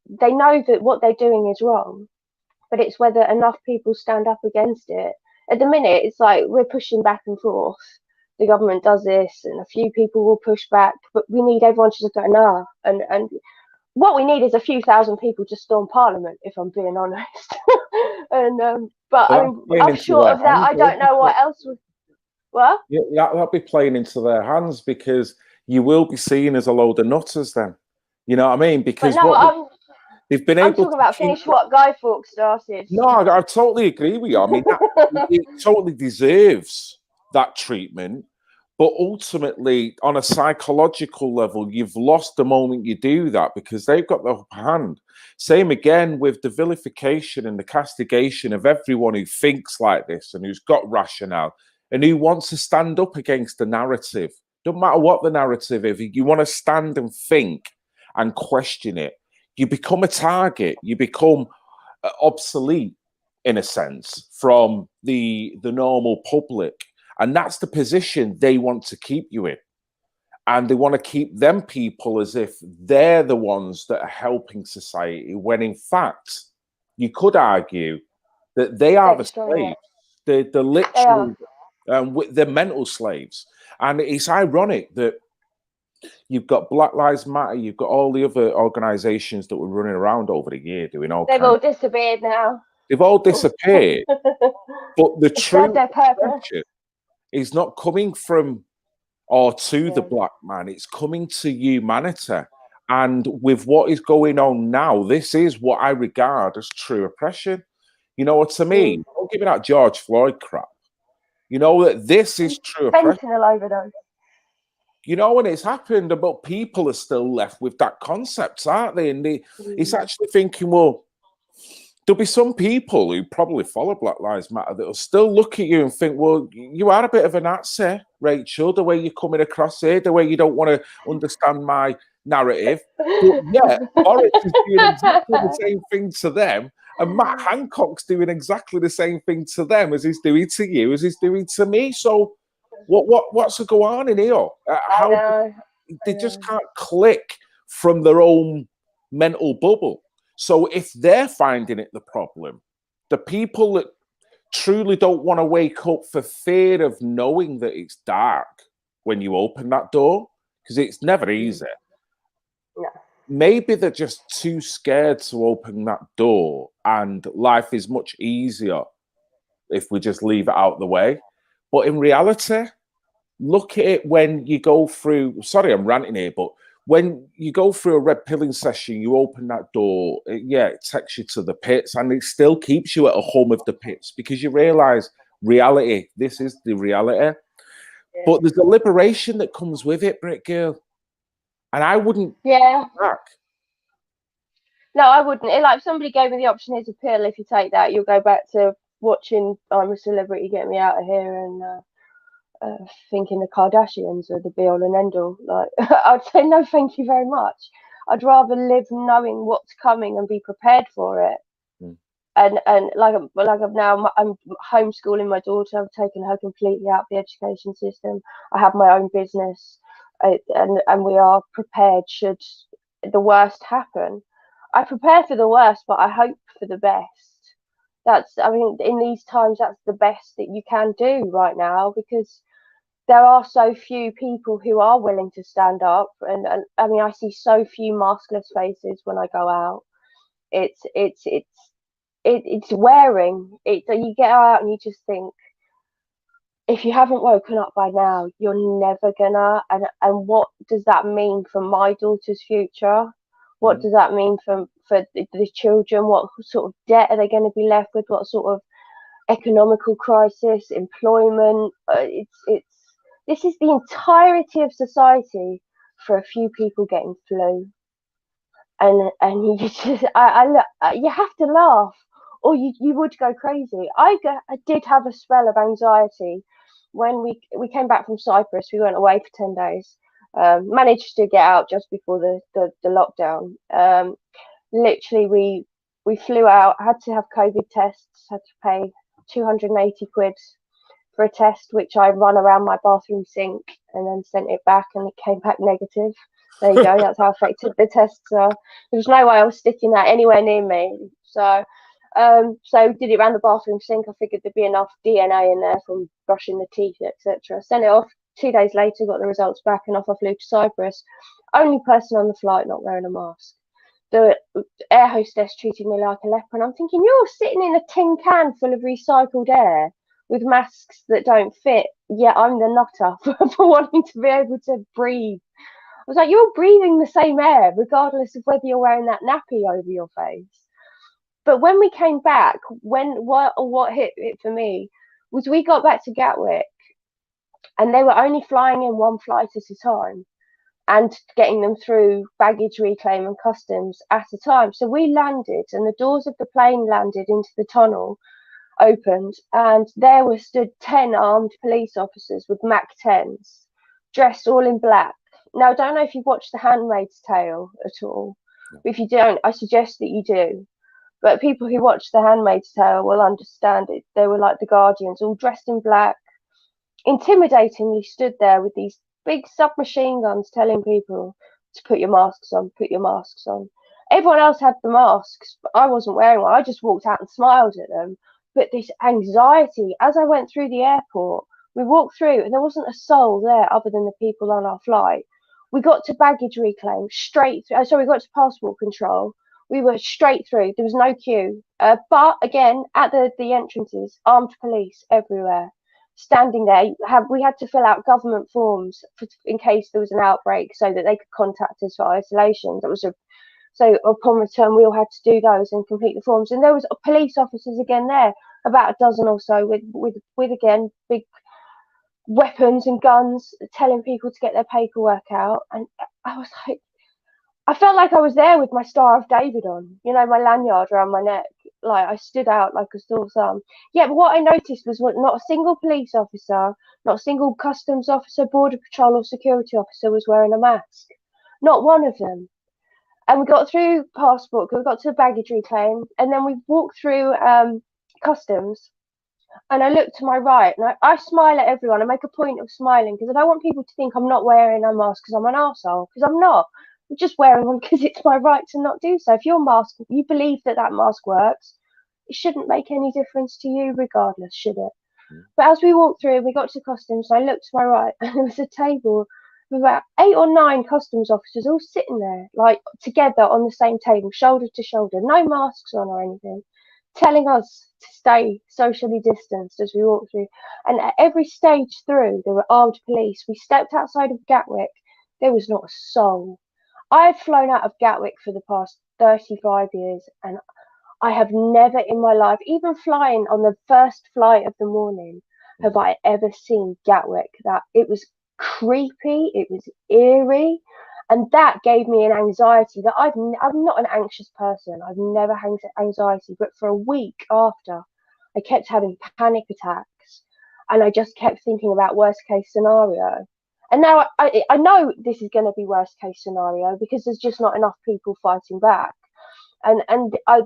they know that what they're doing is wrong, but it's whether enough people stand up against it. At the minute, it's like we're pushing back and forth. The government does this, and a few people will push back, but we need everyone to just go, nah. And what we need is a few thousand people to storm Parliament, if I'm being honest. But I mean, I'm short of that. I don't know what else would. What? Yeah, that'll be playing into their hands, because you will be seen as a load of nutters then. You know what I mean? Because they've been able to. I'm talking about finish what Guy Fawkes started. No, I totally agree with you. I mean, it totally deserves that treatment. But ultimately, on a psychological level, you've lost the moment you do that, because they've got the upper hand. Same again with the vilification and the castigation of everyone who thinks like this and who's got rationale and who wants to stand up against the narrative. Don't matter what the narrative is, if you want to stand and think and question it, you become a target. You become obsolete, in a sense, from the normal public. And that's the position they want to keep you in. And they want to keep them people as if they're the ones that are helping society, when in fact, you could argue that they are the slaves. They're literal, they're mental slaves. And it's ironic that You've got Black Lives Matter. You've got all the other organisations that were running around over the year doing all They've kinds. all disappeared now. They've all disappeared. But the They served true their purpose. oppression is not coming from or to the Yeah. black man. It's coming to humanity. And with what is going on now, this is what I regard as true oppression. You know what I mean? Don't give me that George Floyd crap. You know that this is true oppression. Fentanyl overdose. You know, when it's happened, but people are still left with that concept, aren't they? And it's actually thinking, well, there'll be some people who probably follow Black Lives Matter that will still look at you and think, well, you are a bit of a Nazi, Rachel, the way you're coming across here, the way you don't want to understand my narrative. But yeah, Boris is doing exactly the same thing to them, and Matt Hancock's doing exactly the same thing to them as he's doing to you, as he's doing to me. So what's going on in here? How they just can't click from their own mental bubble. So if they're finding it the problem, the people that truly don't want to wake up for fear of knowing that it's dark when you open that door, because it's never easy. Yeah. Maybe they're just too scared to open that door, and life is much easier if we just leave it out the way. But in reality, look at it when you go through, sorry, I'm ranting here, but when you go through a red pilling session, you open that door, it takes you to the pits, and it still keeps you at a home of the pits because you realize reality, this is the reality. Yeah. But there's a liberation that comes with it, Britgirl. And I wouldn't. Yeah. Back. No, I wouldn't. Like, if somebody gave me the option, here's a pill, if you take that, you'll go back to watching I'm a Celebrity, Get Me Out of Here, and thinking the Kardashians are the be all and end all. Like, I'd say no, thank you very much. I'd rather live knowing what's coming and be prepared for it. And like I'm now, I'm homeschooling my daughter. I've taken her completely out of the education system. I have my own business, and we are prepared should the worst happen. I prepare for the worst, but I hope for the best. I mean, in these times, that's the best that you can do right now, because there are so few people who are willing to stand up. And I mean, I see so few maskless faces when I go out. It's wearing. You get out and you just think, if you haven't woken up by now, you're never gonna. And what does that mean for my daughter's future? What does that mean for the children? What sort of debt are they going to be left with? What sort of economical crisis, employment? This is the entirety of society for a few people getting flu. And you just, you have to laugh, or you would go crazy. I did have a spell of anxiety when we came back from Cyprus. We went away for 10 days. Managed to get out just before the lockdown. Literally, we flew out, had to have COVID tests, had to pay 280 quid for a test, which I run around my bathroom sink and then sent it back, and it came back negative. There you go. That's how effective the tests are. There was no way I was sticking that anywhere near me. So did it around the bathroom sink. I figured there'd be enough DNA in there from brushing the teeth, etc. Sent it off. 2 days later, got the results back, and off I flew to Cyprus. Only person on the flight not wearing a mask. The air hostess treated me like a leper, and I'm thinking, you're sitting in a tin can full of recycled air with masks that don't fit. Yeah, I'm the nutter for wanting to be able to breathe. I was like, you're breathing the same air, regardless of whether you're wearing that nappy over your face. But when we came back, what hit it for me was we got back to Gatwick, and they were only flying in one flight at a time and getting them through baggage reclaim and customs at a time. So we landed, and the doors of the plane landed into the tunnel, opened, and there were stood 10 armed police officers with Mac 10s, dressed all in black. Now, I don't know if you've watched The Handmaid's Tale at all. If you don't, I suggest that you do. But people who watch The Handmaid's Tale will understand it. They were like the Guardians, all dressed in black, intimidatingly stood there with these big submachine guns telling people to put your masks on, put your masks on. Everyone else had the masks, but I wasn't wearing one. I just walked out and smiled at them. But this anxiety, as I went through the airport, we walked through and there wasn't a soul there other than the people on our flight. We got to baggage reclaim straight through. So we got to passport control. We were straight through. There was no queue. But again, at the entrances, armed police everywhere, standing there. We had to fill out government forms in case there was an outbreak, so that they could contact us for isolation. So upon return, we all had to do those and complete the forms. And there was police officers again there, about a dozen or so, with again big weapons and guns, telling people to get their paperwork out. And I was like, I felt like I was there with my Star of David on, you know, my lanyard around my neck. Like I stood out like a sore thumb. Yeah, but what I noticed was not a single police officer, not a single customs officer, border patrol or security officer was wearing a mask. Not one of them. And we got through passport, we got to the baggage reclaim, and then we walked through customs. And I look to my right, and I smile at everyone. I make a point of smiling because I don't want people to think I'm not wearing a mask because I'm an arsehole, because I'm not. I'm just wearing one because it's my right to not do so. If your mask, you believe that mask works, it shouldn't make any difference to you regardless, should it? But as we walked through, we got to customs, and I looked to my right, and there was a table with about 8 or 9 customs officers all sitting there, like together on the same table, shoulder to shoulder, no masks on or anything, telling us to stay socially distanced as we walked through. And at every stage through, there were armed police. We stepped outside of Gatwick, there was not a soul. I have flown out of Gatwick for the past 35 years, and I have never in my life, even flying on the first flight of the morning, have I ever seen Gatwick. That it was creepy, it was eerie, and that gave me an anxiety that I'm not an anxious person. I've never had anxiety, but for a week after, I kept having panic attacks, and I just kept thinking about worst case scenario. And now I know this is going to be worst case scenario because there's just not enough people fighting back. And I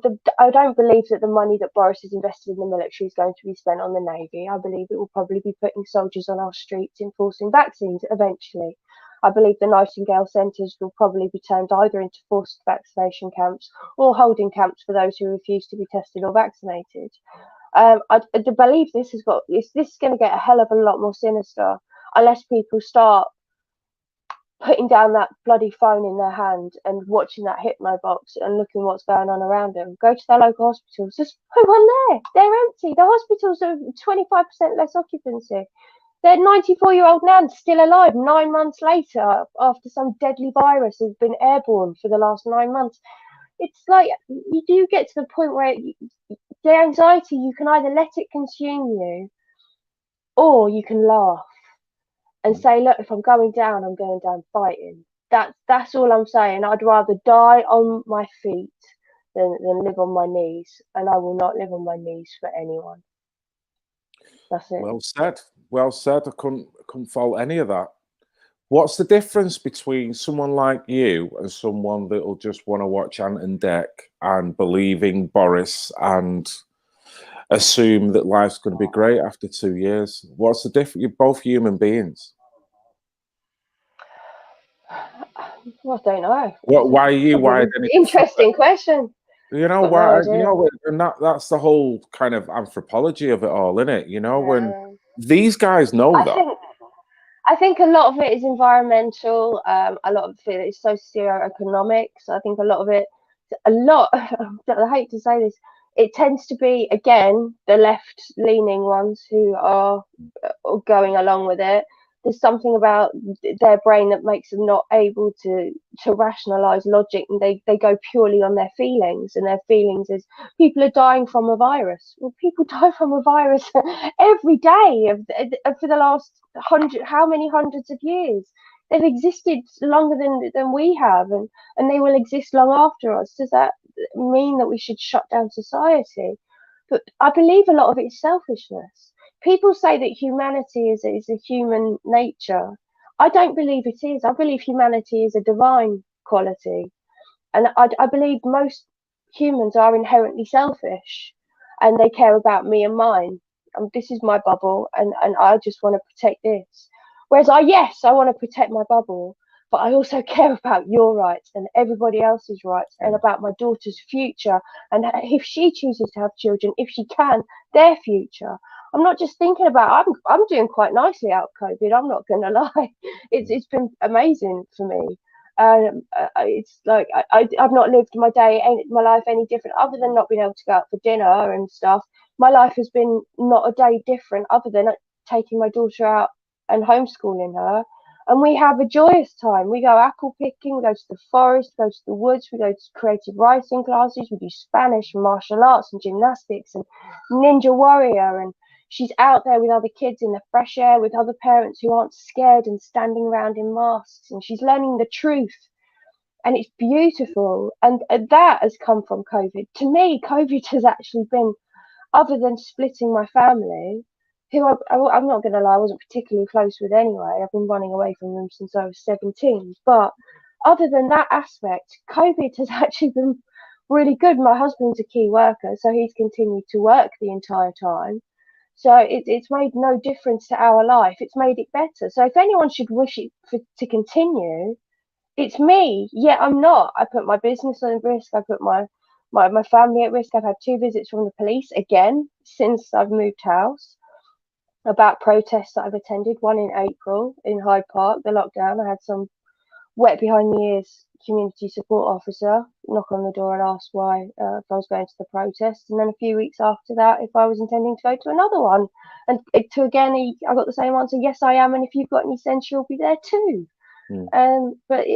don't believe that the money that Boris has invested in the military is going to be spent on the Navy. I believe it will probably be putting soldiers on our streets enforcing vaccines eventually. I believe the Nightingale centres will probably be turned either into forced vaccination camps or holding camps for those who refuse to be tested or vaccinated. I believe this is going to get a hell of a lot more sinister unless people start putting down that bloody phone in their hand and watching that hypno box and looking what's going on around them. Go to their local hospitals. There's no one there. They're empty. The hospitals are 25% less occupancy. Their 94-year-old nan's still alive 9 months later after some deadly virus has been airborne for the last 9 months. It's like you do get to the point where the anxiety, you can either let it consume you or you can laugh and say, look, if I'm going down, I'm going down fighting. That's all I'm saying. I'd rather die on my feet than live on my knees, and I will not live on my knees for anyone. That's it. Well said. Well said. I couldn't fault any of that. What's the difference between someone like you and someone that'll just want to watch Ant and Dec and believe in Boris and assume that life's going to be great after 2 years? What's the difference? You're both human beings. Well, I don't know. Why are you? Why? Interesting question. You know why? You know, and that's the whole kind of anthropology of it all, isn't it? You know, when these guys know I think a lot of it is environmental. A lot of it is socioeconomic. So I think a lot of it, I hate to say this, it tends to be, again, the left-leaning ones who are going along with it. There's something about their brain that makes them not able to rationalize logic, and they go purely on their feelings, and their feelings is people are dying from a virus. Well, people die from a virus every day for the last how many hundreds of years. They've existed longer than we have, and they will exist long after us. Does that mean that we should shut down society? But I believe a lot of it is selfishness. People say that humanity is a human nature. I don't believe it is. I believe humanity is a divine quality. And I believe most humans are inherently selfish, and they care about me and mine. This is my bubble, and I just want to protect this. Whereas I want to protect my bubble, but I also care about your rights and everybody else's rights, and about my daughter's future, and if she chooses to have children, if she can, their future. I'm not just thinking about. I'm doing quite nicely out of COVID. I'm not going to lie. It's been amazing for me. It's like I've not lived my life any different other than not being able to go out for dinner and stuff. My life has been not a day different other than taking my daughter out and homeschooling her. And we have a joyous time. We go apple picking, we go to the forest, we go to the woods, we go to creative writing classes, we do Spanish and martial arts and gymnastics and Ninja Warrior. And she's out there with other kids in the fresh air with other parents who aren't scared and standing around in masks. And she's learning the truth. And it's beautiful. And that has come from COVID. To me, COVID has actually been, other than splitting my family, who I'm not going to lie, I wasn't particularly close with anyway. I've been running away from them since I was 17. But other than that aspect, COVID has actually been really good. My husband's a key worker, so he's continued to work the entire time. So it's made no difference to our life. It's made it better. So if anyone should wish it to continue, it's me. Yeah, I'm not. I put my business on risk. I put my family at risk. I've had 2 visits from the police again since I've moved house about protests that I've attended. One in April in Hyde Park, the lockdown. I had some wet behind the ears community support officer knock on the door and ask why, if I was going to the protest. And then a few weeks after that, if I was intending to go to another one. And I got the same answer, yes, I am. And if you've got any sense, you'll be there too. But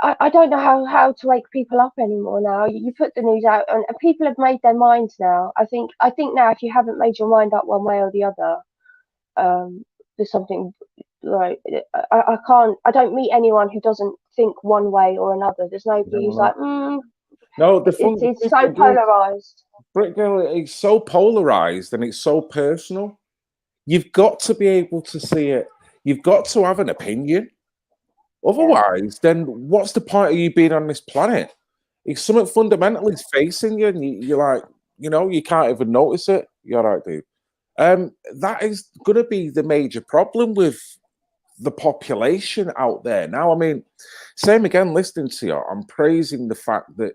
I don't know how to wake people up anymore now. You put the news out and people have made their minds now. I think now if you haven't made your mind up one way or the other, there's something like I don't meet anyone who doesn't think one way or another. There's nobody who's like, no, it's so polarized. Britgirl, it's so polarized and it's so personal. You've got to be able to see it. You've got to have an opinion. Otherwise, then what's the point of you being on this planet? If something fundamentally is facing you and you're like, you can't even notice it. You're right, dude. That is going to be the major problem with the population out there. Now, I mean, same again, listening to you, I'm praising the fact that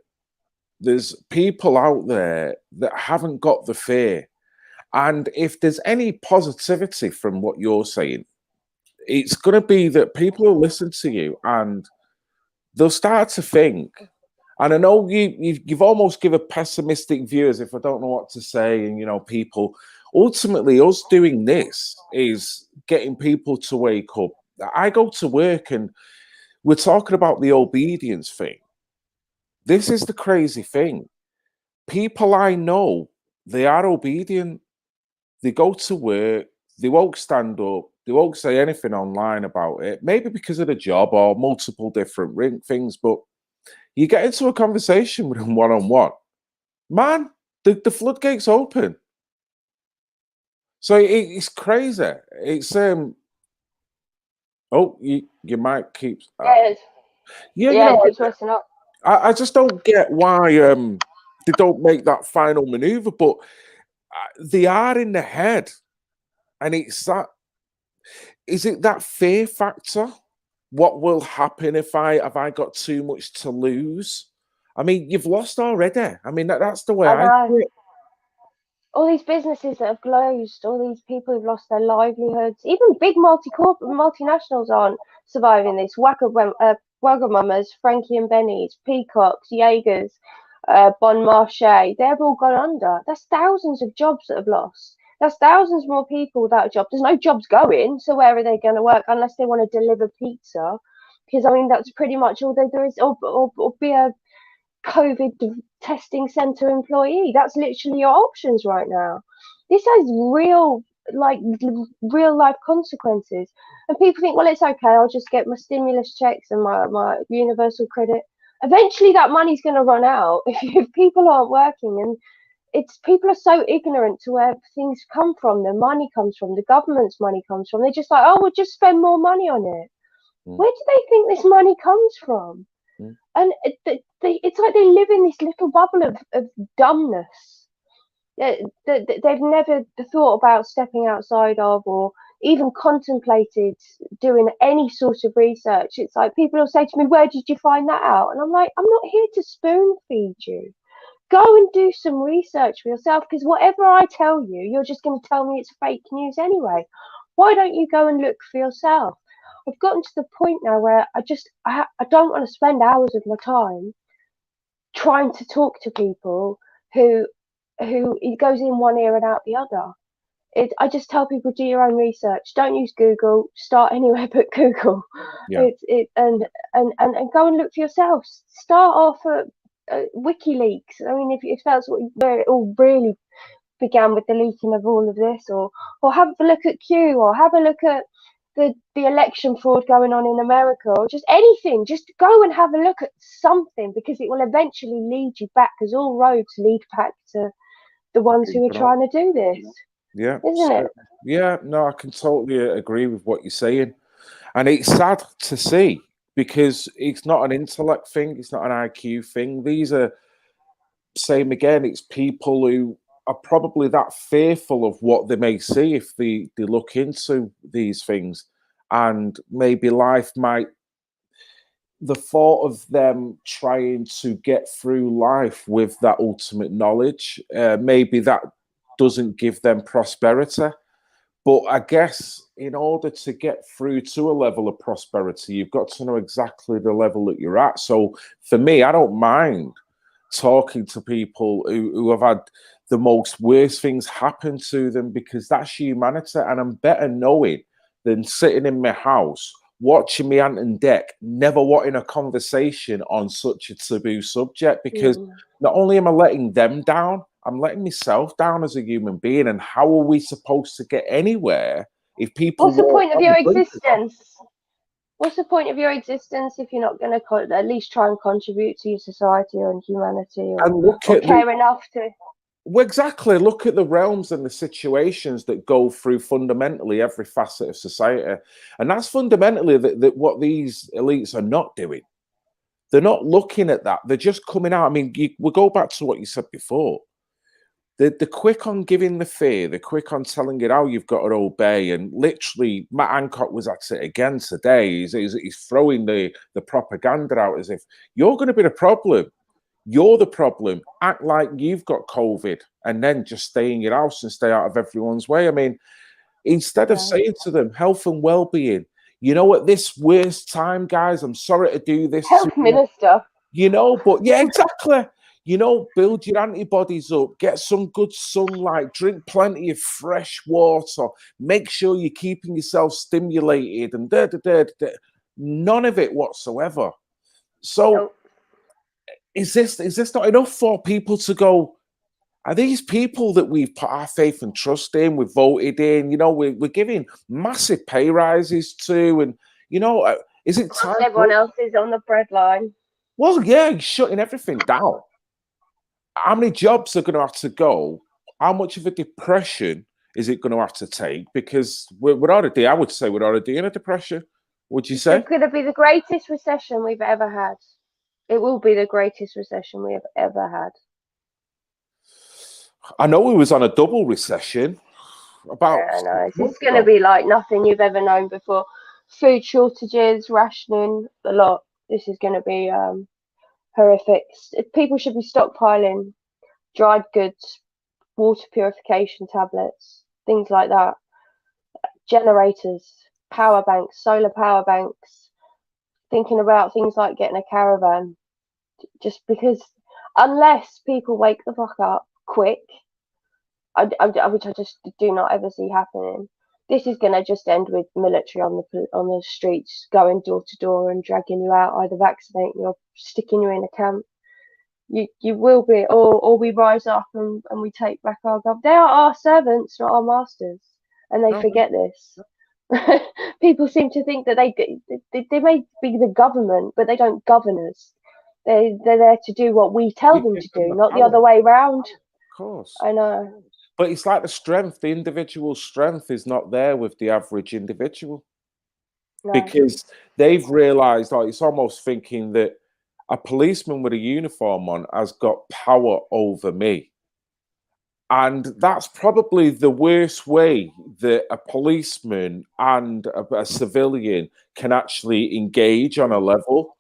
there's people out there that haven't got the fear. And if there's any positivity from what you're saying, it's going to be that people will listen to you and they'll start to think. And I know you've almost give a pessimistic view as if I don't know what to say. And, people, ultimately, us doing this is getting people to wake up. I go to work and we're talking about the obedience thing. This is the crazy thing. People I know, they are obedient. They go to work. They won't stand up. They won't say anything online about it. Maybe because of the job or multiple different things. But you get into a conversation with them one-on-one. Man, the floodgates open. So it's crazy. It's oh, your mic keeps. Yeah, it keeps messing up. I just don't get why they don't make that final maneuver, but they are in the head, and it's that. Is it that fear factor? What will happen if I got too much to lose? I mean, you've lost already. I mean, that's the way I see it. All these businesses that have closed, all these people who've lost their livelihoods, even big multinationals aren't surviving this. Wagamama's, Frankie and Benny's, Peacocks, Jaegers, Bon Marché, they've all gone under. That's thousands of jobs that have lost. That's thousands more people without a job. There's no jobs going, so where are they going to work unless they want to deliver pizza? Because, I mean, that's pretty much all they do is, or be a COVID testing center employee. That's literally your options right now. This has real life consequences, and people think, well, it's okay, I'll just get my stimulus checks and my universal credit. Eventually that money's going to run out if people aren't working, and people are so ignorant to where things come from, the money comes from, the government's money comes from. They're just like, oh, we'll just spend more money on it. Where do they think this money comes from? And it's like they live in this little bubble of dumbness. They've never thought about stepping outside of, or even contemplated doing any sort of research. It's like people will say to me, where did you find that out? And I'm like, I'm not here to spoon feed you. go and do some research for yourself, because whatever I tell you, you're just going to tell me it's fake news anyway. Why don't you go and look for yourself? I've gotten to the point now where I don't want to spend hours of my time trying to talk to people who it goes in one ear and out the other. I just tell people, do your own research. Don't use Google. Start anywhere but Google. Yeah. And go and look for yourself. Start off at WikiLeaks. I mean, if that's where it all really began, with the leaking of all of this, or have a look at Q, or have a look at the election fraud going on in America, or just anything. Just go and have a look at something, because it will eventually lead you back, because all roads lead back to the ones who are trying to do this. Yeah. Isn't it? Yeah, no, I can totally agree with what you're saying. And it's sad to see, because it's not an intellect thing, it's not an IQ thing. These are, same again, it's people who are probably that fearful of what they may see if they look into these things. And maybe life might, the thought of them trying to get through life with that ultimate knowledge, maybe that doesn't give them prosperity. But I guess in order to get through to a level of prosperity, you've got to know exactly the level that you're at. So for me, I don't mind talking to people who have had the most worst things happen to them, because that's humanity. And I'm better knowing than sitting in my house, watching my aunt and deck, never wanting a conversation on such a taboo subject, because not only am I letting them down, I'm letting myself down as a human being. And how are we supposed to get anywhere if people... What's the point of your existence? What's the point of your existence if you're not going to at least try and contribute to your society or humanity, or care enough to... Well, exactly. Look at the realms and the situations that go through fundamentally every facet of society. And that's fundamentally that what these elites are not doing. They're not looking at that. They're just coming out. I mean, we'll go back to what you said before. They're quick on giving the fear. They're quick on telling it how you've got to obey. And literally, Matt Hancock was at it again today. He's throwing the propaganda out as if you're going to be the problem. You're the problem. Act like you've got COVID and then just stay in your house and stay out of everyone's way. I mean, instead of saying to them, health and well-being, you know, at this worst time, guys, I'm sorry to do this. Health minister. You know, but yeah, exactly. You know, build your antibodies up, get some good sunlight, drink plenty of fresh water, make sure you're keeping yourself stimulated, and none of it whatsoever. So is this not enough for people to go, are these people that we've put our faith and trust in, we've voted in, you know, we're giving massive pay rises to, and, you know, is it time? Everyone else is on the breadline. Well, yeah, you're shutting everything down. How many jobs are going to have to go? How much of a depression is it going to have to take? Because we're already, I would say we're already in a depression. Would you say? It's going to be the greatest recession we've ever had. It will be the greatest recession we have ever had. I know we was on a double recession. I know. It's going to be like nothing you've ever known before. Food shortages, rationing, a lot. This is going to be horrific. People should be stockpiling dried goods, water purification tablets, things like that. Generators, power banks, solar power banks. Thinking about things like getting a caravan. Just because, unless people wake the fuck up quick, which I just do not ever see happening, this is going to just end with military on the streets, going door to door and dragging you out, either vaccinating you or sticking you in a camp. You will be, or we rise up and we take back our government. They are our servants, not our masters, and they forget this. People seem to think that they may be the government, but they don't govern us. They're there to do what we tell them to do, not the other way around. Of course. I know. But it's like the individual strength is not there with the average individual. No. Because they've realised, like, it's almost thinking that a policeman with a uniform on has got power over me. And that's probably the worst way that a policeman and a civilian can actually engage on a level,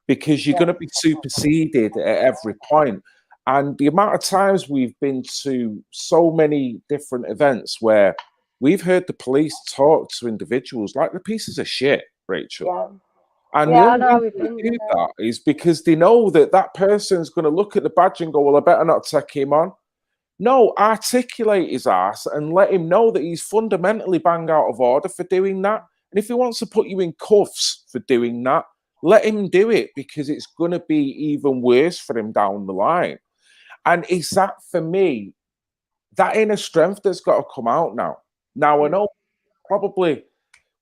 because you're going to be superseded at every point. And the amount of times we've been to so many different events where we've heard the police talk to individuals like the pieces of shit, Rachel. Yeah. And the Yeah, I only know, reason we've they been do there. that is because they know that that person's going to look at the badge and go, well, I better not take him on. No, articulate his ass and let him know that he's fundamentally bang out of order for doing that. And if he wants to put you in cuffs for doing that, let him do it, because it's going to be even worse for him down the line. And it's that, for me, that inner strength that's got to come out now. Now, I know probably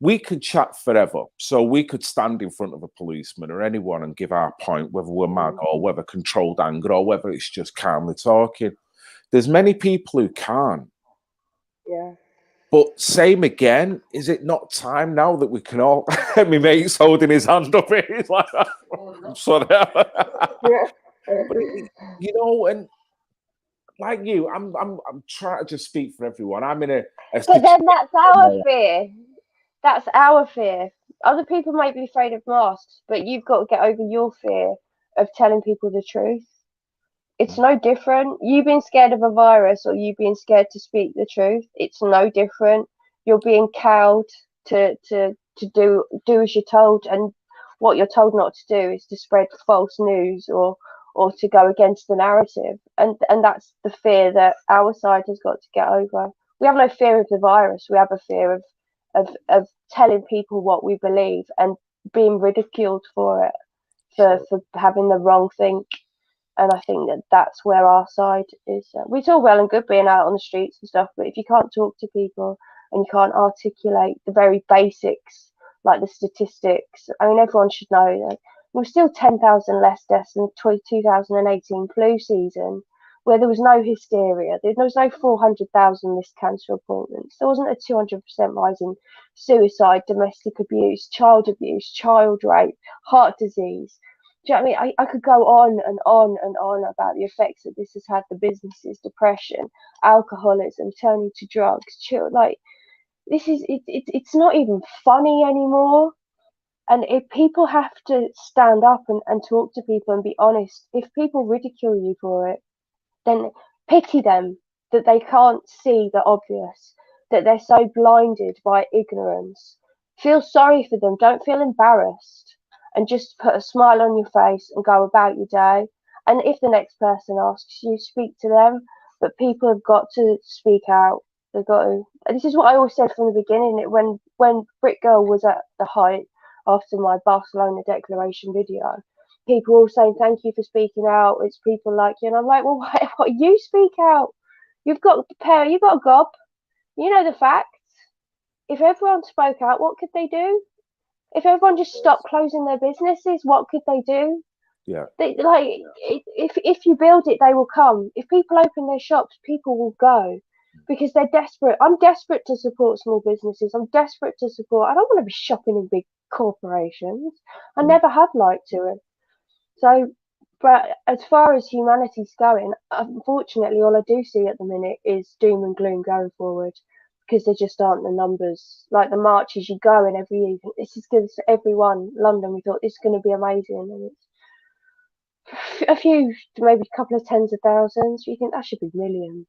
we could chat forever. So we could stand in front of a policeman or anyone and give our point, whether we're mad or whether controlled anger or whether it's just calmly talking. There's many people who can't. Yeah. But same again, is it not time now that we can all... My mate's holding his hand up here. He's like, I'm sorry. Yeah. But you know, and like you, I'm trying to just speak for everyone. I'm in a But then that's our situation- fear. That's our fear. Other people might be afraid of masks, but you've got to get over your fear of telling people the truth. It's no different. You being scared of a virus or you being scared to speak the truth, it's no different. You're being cowed to do as you're told, and what you're told not to do is to spread false news or to go against the narrative. And that's the fear that our side has got to get over. We have no fear of the virus. We have a fear of telling people what we believe and being ridiculed for it, for having the wrong thing. And I think that's where our side is. It's all well and good being out on the streets and stuff, but if you can't talk to people and you can't articulate the very basics, like the statistics, I mean, everyone should know that we're still 10,000 less deaths than the 2018 flu season, where there was no hysteria. There was no 400,000 missed cancer appointments. There wasn't a 200% rise in suicide, domestic abuse, child rape, heart disease. Do you know what I mean? I could go on and on and on about the effects that this has had, the businesses, depression, alcoholism, turning to drugs. Like, this is it's not even funny anymore. And if people have to stand up and talk to people and be honest, if people ridicule you for it, then pity them that they can't see the obvious, that they're so blinded by ignorance. Feel sorry for them. Don't feel embarrassed, and just put a smile on your face and go about your day. And if the next person asks you, speak to them. But people have got to speak out. They've got to. And this is what I always said from the beginning. When Britgirl was at the height after my Barcelona declaration video, people all saying thank you for speaking out. It's people like you, and I'm like, well, what you speak out? You've got you've got a gob. You know the facts. If everyone spoke out, what could they do? If everyone just stopped closing their businesses, what could they do? Yeah. If you build it, they will come. If people open their shops, people will go because they're desperate. I'm desperate to support small businesses. I'm desperate to support. I don't want to be shopping in big corporations. I never have liked to. So, but as far as humanity's going, unfortunately, all I do see at the minute is doom and gloom going forward, because there just aren't the numbers. Like the marches you go in every year, this is good for everyone. London, we thought this is going to be amazing, and it's a few, maybe a couple of tens of thousands. You think that should be millions.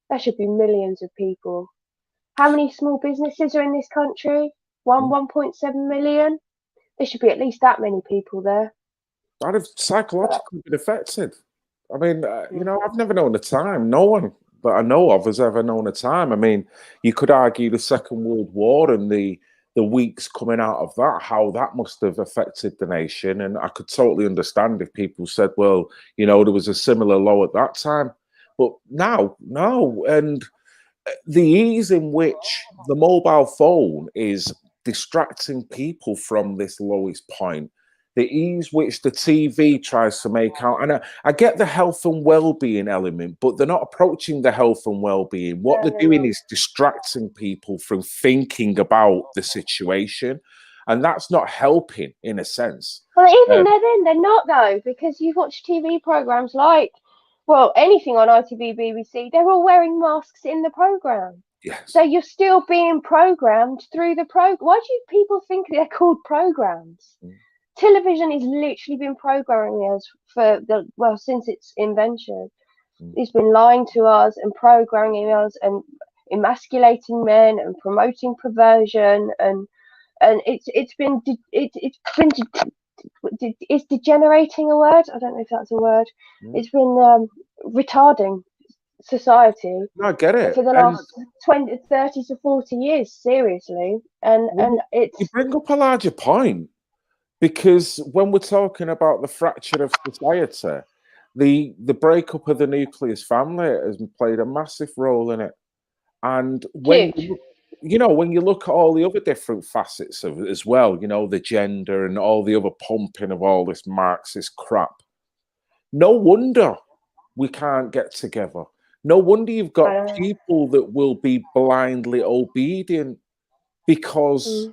There should be millions of people. How many small businesses are in this country? 1.7 million. There should be at least that many people there. I'd have psychologically been affected. I mean, you know, I've never known a time. No one that I know of has ever known a time. I mean, you could argue the Second World War and the weeks coming out of that, how that must have affected the nation. And I could totally understand if people said, well, you know, there was a similar low at that time. But now, no. And the ease in which the mobile phone is distracting people from this lowest point, the ease which the TV tries to make out, and I get the health and well-being element, but they're not approaching the health and well-being. What they're doing is distracting people from thinking about the situation, and that's not helping in a sense. Well, even they're not though, because you watch TV programs like, well, anything on ITV, BBC, they're all wearing masks in the program. Yes. So you're still being programmed through the program. Why do people think they're called programs? television has literally been programming us since its invention. It's been lying to us and programming us and emasculating men and promoting perversion, and is degenerating a word? I don't know if that's a word. It's been retarding society No, I get it. for the last 20, 30 to 40 years, seriously. And it's... You bring up a larger point, because when we're talking about the fracture of society, the breakup of the nucleus family has played a massive role in it. And when when you look at all the other different facets of it as well, the gender and all the other pumping of all this Marxist crap, no wonder we can't get together. No wonder you've got people that will be blindly obedient, because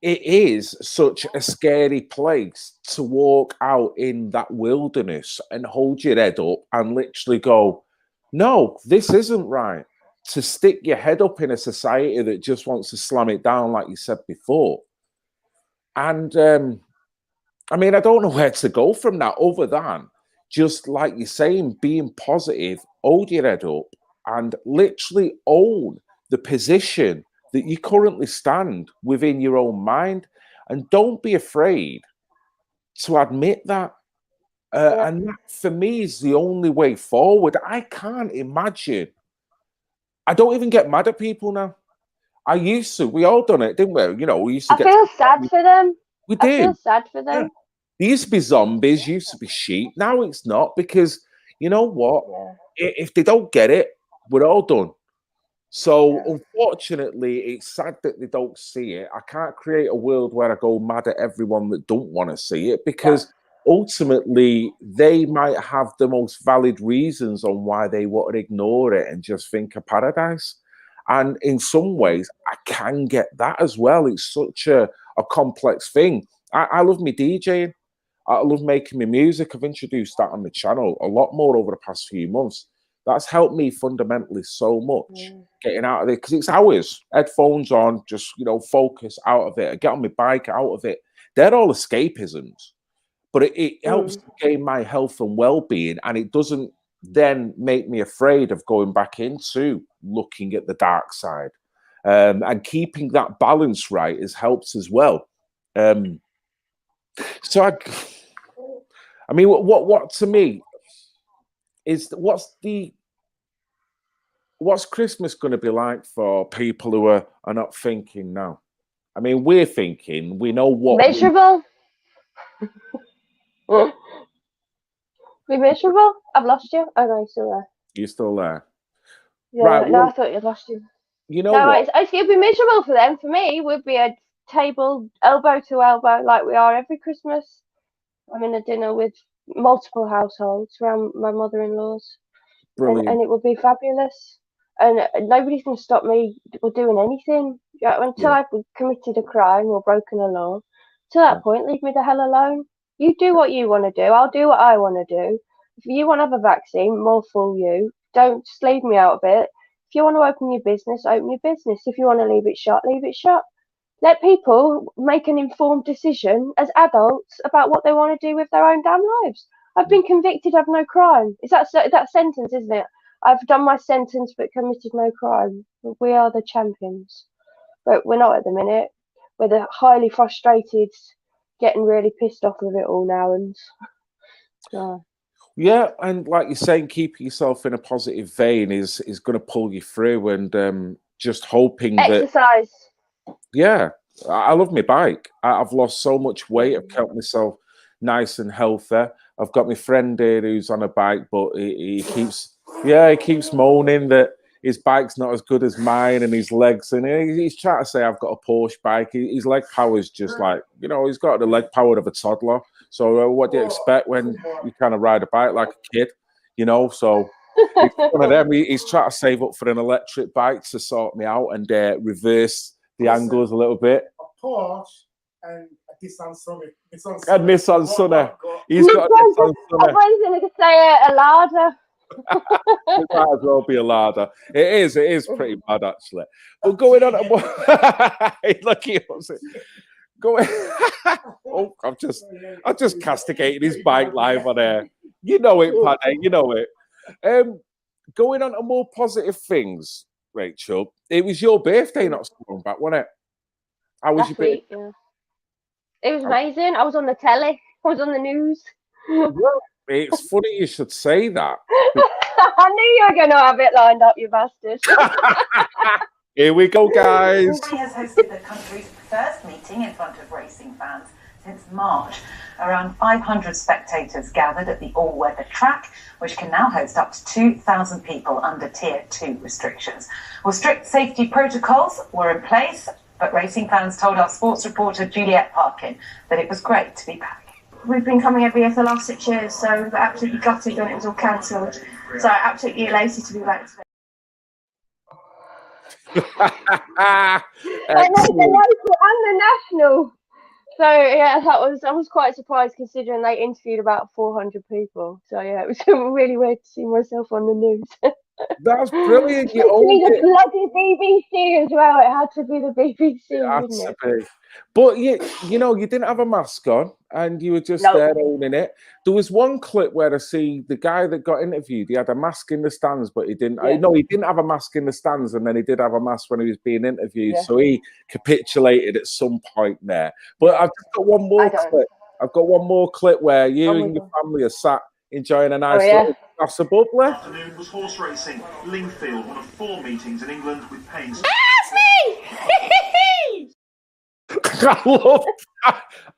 it is such a scary place to walk out in that wilderness and hold your head up and literally go, no, this isn't right. To stick your head up in a society that just wants to slam it down, like you said before. And I mean, I don't know where to go from that, other than just like you're saying, being positive, hold your head up, and literally own the position that you currently stand within your own mind. And don't be afraid to admit that. And that, for me, is the only way forward. I can't imagine. I don't even get mad at people now. I used to. We all done it, didn't we? We used to get... I feel sad for them. We did. I feel sad for them. Yeah. There used to be zombies, used to be sheep. Now it's not, because you know what? Yeah. If they don't get it, we're all done. So unfortunately, it's sad that they don't see it. I can't create a world where I go mad at everyone that don't want to see it, because ultimately they might have the most valid reasons on why they want to ignore it and just think of paradise. And in some ways, I can get that as well. It's such a complex thing. I love me DJing. I love making my music. I've introduced that on the channel a lot more over the past few months. That's helped me fundamentally so much, getting out of it, because it's hours, headphones on, just, focus out of it. I get on my bike, out of it. They're all escapisms, but it helps to gain my health and well-being, and it doesn't then make me afraid of going back into looking at the dark side. And keeping that balance right has helped as well. So I mean, what to me is, what's Christmas going to be like for people who are not thinking now? I mean, we're thinking, we know what... Miserable? Be miserable? I've lost you. Oh no, you're still there. You're still there. Yeah, right. No, I thought you'd lost you. You know what? It'd be miserable for them. For me, we'd be a table elbow to elbow like we are every Christmas. I'm in a dinner with multiple households around my mother-in-law's. Brilliant. And it would be fabulous. And nobody's going to stop me or doing anything until I've committed a crime or broken a law. To that point, leave me the hell alone. You do what you want to do. I'll do what I want to do. If you want to have a vaccine, more fool you. Don't just leave me out of it. If you want to open your business, open your business. If you want to leave it shut, leave it shut. Let people make an informed decision as adults about what they want to do with their own damn lives. I've been convicted of no crime. It's that sentence, isn't it? I've done my sentence but committed no crime. We are the champions. But we're not at the minute. We're the highly frustrated, getting really pissed off with it all now. And yeah, and like you're saying, keeping yourself in a positive vein is going to pull you through, and just hoping exercise. Yeah, I love my bike. I've lost so much weight. I've kept myself nice and healthy. I've got my friend here who's on a bike, but he keeps moaning that his bike's not as good as mine, and his legs, and he's trying to say I've got a Porsche bike. His leg power is just like, he's got the leg power of a toddler. So what do you expect when you kind of ride a bike like a kid, So it's one of them. He's trying to save up for an electric bike to sort me out and reverse the angles a little bit. A Porsche and a Nissan Sunny. A Nissan Sunny. He's got a Nissan Sunny. I was going to say a Lada. It might as well be a Lada. It is pretty bad, actually. But going on, Go Oh, I've just castigated his bike live on air. You know it, Paddy. You know it. Going on to more positive things, Rachel. It was your birthday not so long back, wasn't it? How was Last your birthday? week, yeah. It was amazing. I was on the telly. I was on the news. Well, it's funny you should say that. I knew you were going to have it lined up, you bastard. Here we go, guys. He has hosted the country's first meeting in front of racing fans since March. Around 500 spectators gathered at the all-weather track, which can now host up to 2,000 people under Tier 2 restrictions. Well, strict safety protocols were in place, but racing fans told our sports reporter Juliet Parkin that it was great to be back. We've been coming every year for the last 6 years, so we're absolutely gutted when it was all cancelled. So absolutely elated to be back today. And the local and the national. So yeah, I was quite surprised considering they interviewed about 400 people. So yeah, it was really weird to see myself on the news. That's brilliant. You Especially owned the it. bloody BBC as well. It had to be the BBC, It had didn't to it? be. But you know, you didn't have a mask on, and you were just No. there owning it. There was one clip where I see the guy that got interviewed. He had a mask in the stands, but he didn't. Yeah. No, he didn't have a mask in the stands, and then he did have a mask when he was being interviewed. Yeah. So he capitulated at some point there. But I've just got one more clip. I've got one more clip where you and your family are sat enjoying a nice little glass of bubbly. Afternoon was horse racing. Lingfield, one of 4 meetings in England with Payne's. That's me!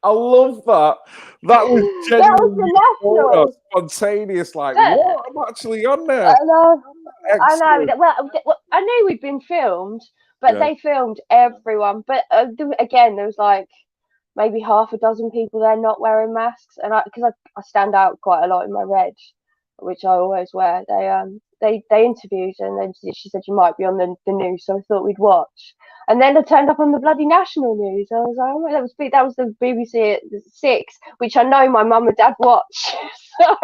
I love that. That was genuinely spontaneous. Like, what? I'm actually on there. I know. Excellent. Well, I knew we'd been filmed, but they filmed everyone. But again, there was like maybe half a dozen people there not wearing masks, and because I stand out quite a lot in my red, which I always wear. They interviewed, and then she said you might be on the news, so I thought we'd watch. And then I turned up on the bloody national news. I was like, oh, that was the BBC at 6, which I know my mum and dad watch. So,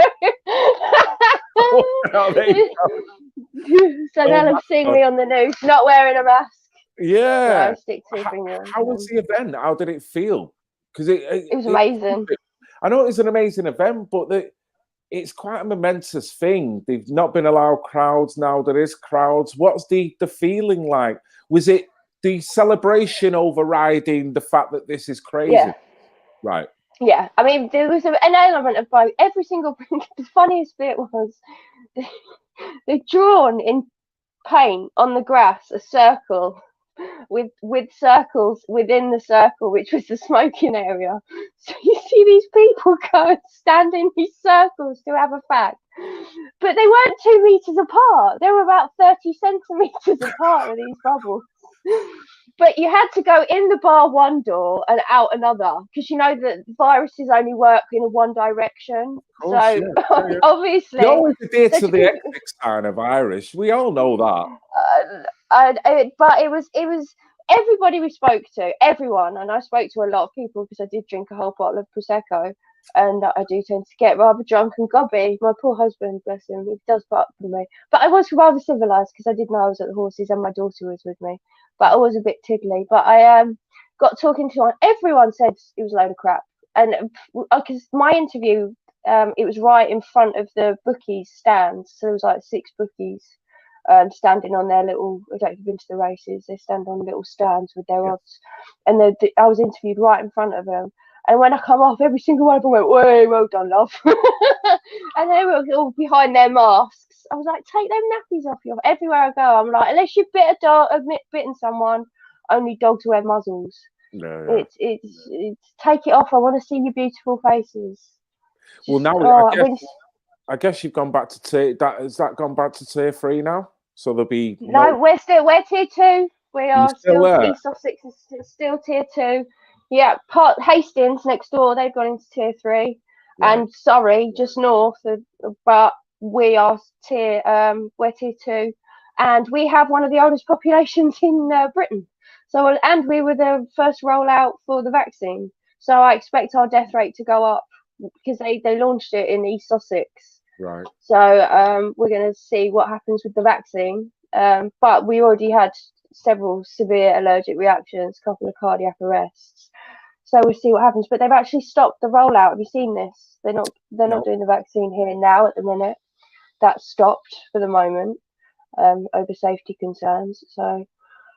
so they'll have seen me on the news not wearing a mask. Yeah. So how was the event? How did it feel? Because it was amazing. I know it was an amazing event, but it's quite a momentous thing. They've not been allowed crowds now. There is crowds. What's the feeling like? Was it the celebration overriding the fact that this is crazy? Yeah. Right. Yeah. I mean, there was an element of both. Every single. The funniest bit was they've drawn in paint on the grass a circle with circles within the circle, which was the smoking area. So you see these people go and stand in these circles to have a fag, but they weren't 2 meters apart. They were about 30 centimeters apart with these bubbles. But you had to go in the bar one door and out another, because you know that viruses only work in one direction. Obviously, you always adhere to the exit sign of Irish. We all know that. But it was everybody we spoke to, everyone, and I spoke to a lot of people because I did drink a whole bottle of prosecco, and I do tend to get rather drunk and gobby. My poor husband, bless him, he does put up for me. But I was rather civilised because I did know I was at the horses and my daughter was with me. But I was a bit tiddly. But I got talking to everyone said it was a load of crap, and because my interview, it was right in front of the bookies stands, so there was like 6 bookies. Standing on their little, I don't know if you've been to the races, they stand on little stands with their odds, and I was interviewed right in front of them, and when I come off, every single one of them went, "Way, well done, love." And they were all behind their masks. I was like, take them nappies off you. Everywhere I go, I'm like, unless you've bitten someone, only dogs wear muzzles. No. It's take it off. I want to see your beautiful faces. Well, now I guess you've gone back to tier. Has that gone back to tier 3 now? So there'll be we're tier 2. We are still East Sussex is still tier 2. Yeah, Hastings next door, they've gone into tier 3, and Surrey just north. But we are we're tier 2, and we have one of the oldest populations in Britain. So, and we were the first rollout for the vaccine. So I expect our death rate to go up because they launched it in East Sussex. Right. So we're going to see what happens with the vaccine. But we already had several severe allergic reactions, a couple of cardiac arrests. So we'll see what happens. But they've actually stopped the rollout. Have you seen this? They're not No. doing the vaccine here now at the minute. That's stopped for the moment, over safety concerns. So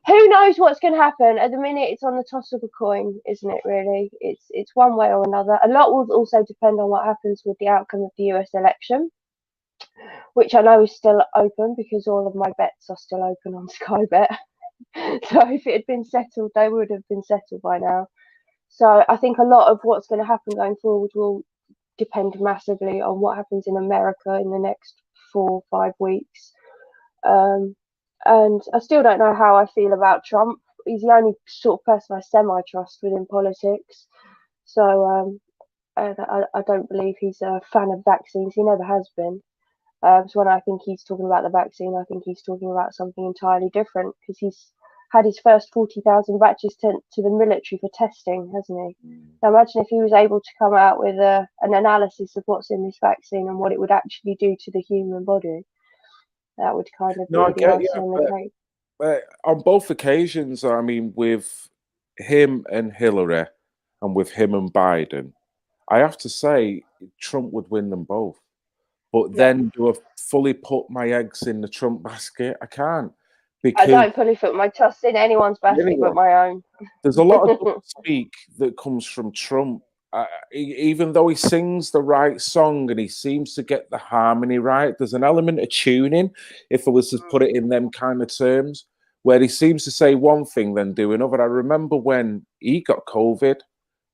who knows what's going to happen? At the minute, it's on the toss of a coin, isn't it? Really, it's one way or another. A lot will also depend on what happens with the outcome of the US election, which I know is still open because all of my bets are still open on Sky Bet. So if it had been settled, they would have been settled by now. So I think a lot of what's going to happen going forward will depend massively on what happens in America in the next 4 or 5 weeks. And I still don't know how I feel about Trump. He's the only sort of person I semi-trust within politics. So I don't believe he's a fan of vaccines. He never has been. So when I think he's talking about the vaccine, I think he's talking about something entirely different, because he's had his first 40,000 batches sent to the military for testing, hasn't he? Now imagine if he was able to come out with an analysis of what's in this vaccine and what it would actually do to the human body. That would kind of No, I be the get icing on the cake. But on both occasions, I mean, with him and Hillary and with him and Biden, I have to say Trump would win them both. But then do I fully put my eggs in the Trump basket? I can't. I Because don't fully put my trust in anyone's basket but my own. there's a lot of double speak that comes from Trump. Even though he sings the right song and he seems to get the harmony right, there's an element of tuning, if I was to put it in them kind of terms, where he seems to say one thing, then do another. I remember when he got COVID,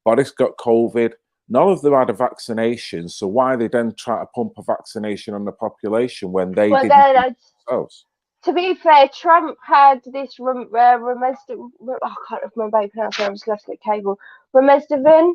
Boris got COVID, none of them had a vaccination. So why they then try to pump a vaccination on the population when they didn't themselves? To be fair, Trump had this I can't remember how you pronounce it. I'm just going to get cable. Remdesivir,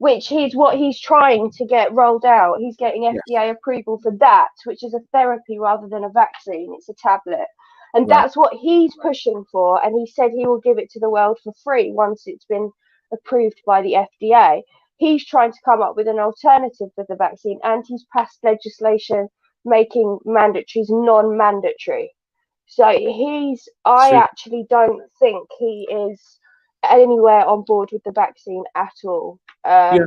which is what he's trying to get rolled out. He's getting FDA approval for that, which is a therapy rather than a vaccine. It's a tablet. And that's what he's pushing for. And he said he will give it to the world for free once it's been approved by the FDA. He's trying to come up with an alternative for the vaccine, and he's passed legislation making mandatories non-mandatory. So I actually don't think he is anywhere on board with the vaccine at all. I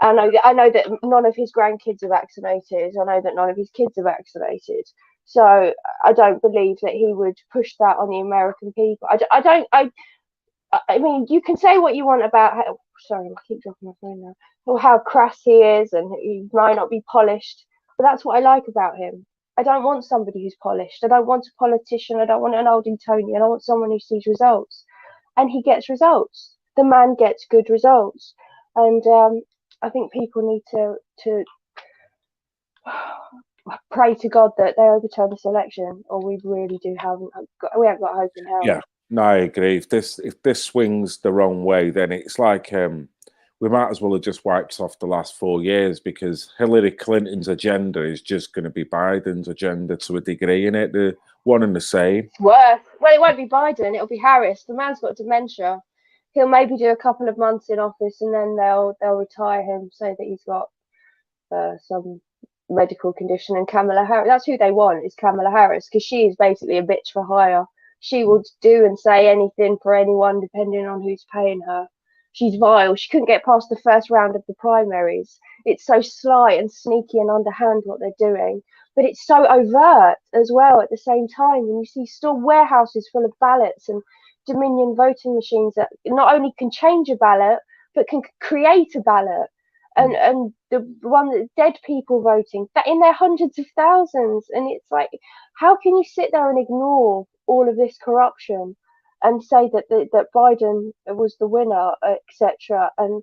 know that none of his grandkids are vaccinated. I know that none of his kids are vaccinated. So I don't believe that he would push that on the American people. I mean, you can say what you want about how, sorry, I keep dropping my phone now, or how crass he is and he might not be polished, but that's what I like about him. I don't want somebody who's polished. I don't want a politician. I don't want an oldie Tony. I don't want someone who sees results. And he gets results. The man gets good results. And I think people need to pray to God that they overturn this election, or we really we haven't got hope in hell. Yeah, no, I agree. If this swings the wrong way, then it's like we might as well have just wiped off the last 4 years, because Hillary Clinton's agenda is just going to be Biden's agenda to a degree, in it. They're one and the same. It's worse. Well, it won't be Biden. It'll be Harris. The man's got dementia. He'll maybe do a couple of months in office, and then they'll retire him, say that he's got some medical condition. And Kamala Harris, that's who they want, is Kamala Harris, because she is basically a bitch for hire. She will do and say anything for anyone, depending on who's paying her. She's vile. She couldn't get past the first round of the primaries. It's so sly and sneaky and underhand what they're doing, but it's so overt as well at the same time. And you see store warehouses full of ballots and Dominion voting machines that not only can change a ballot, but can create a ballot. And the one that dead people voting, that in their hundreds of thousands. And it's like, how can you sit there and ignore all of this corruption and say that Biden was the winner, etc. And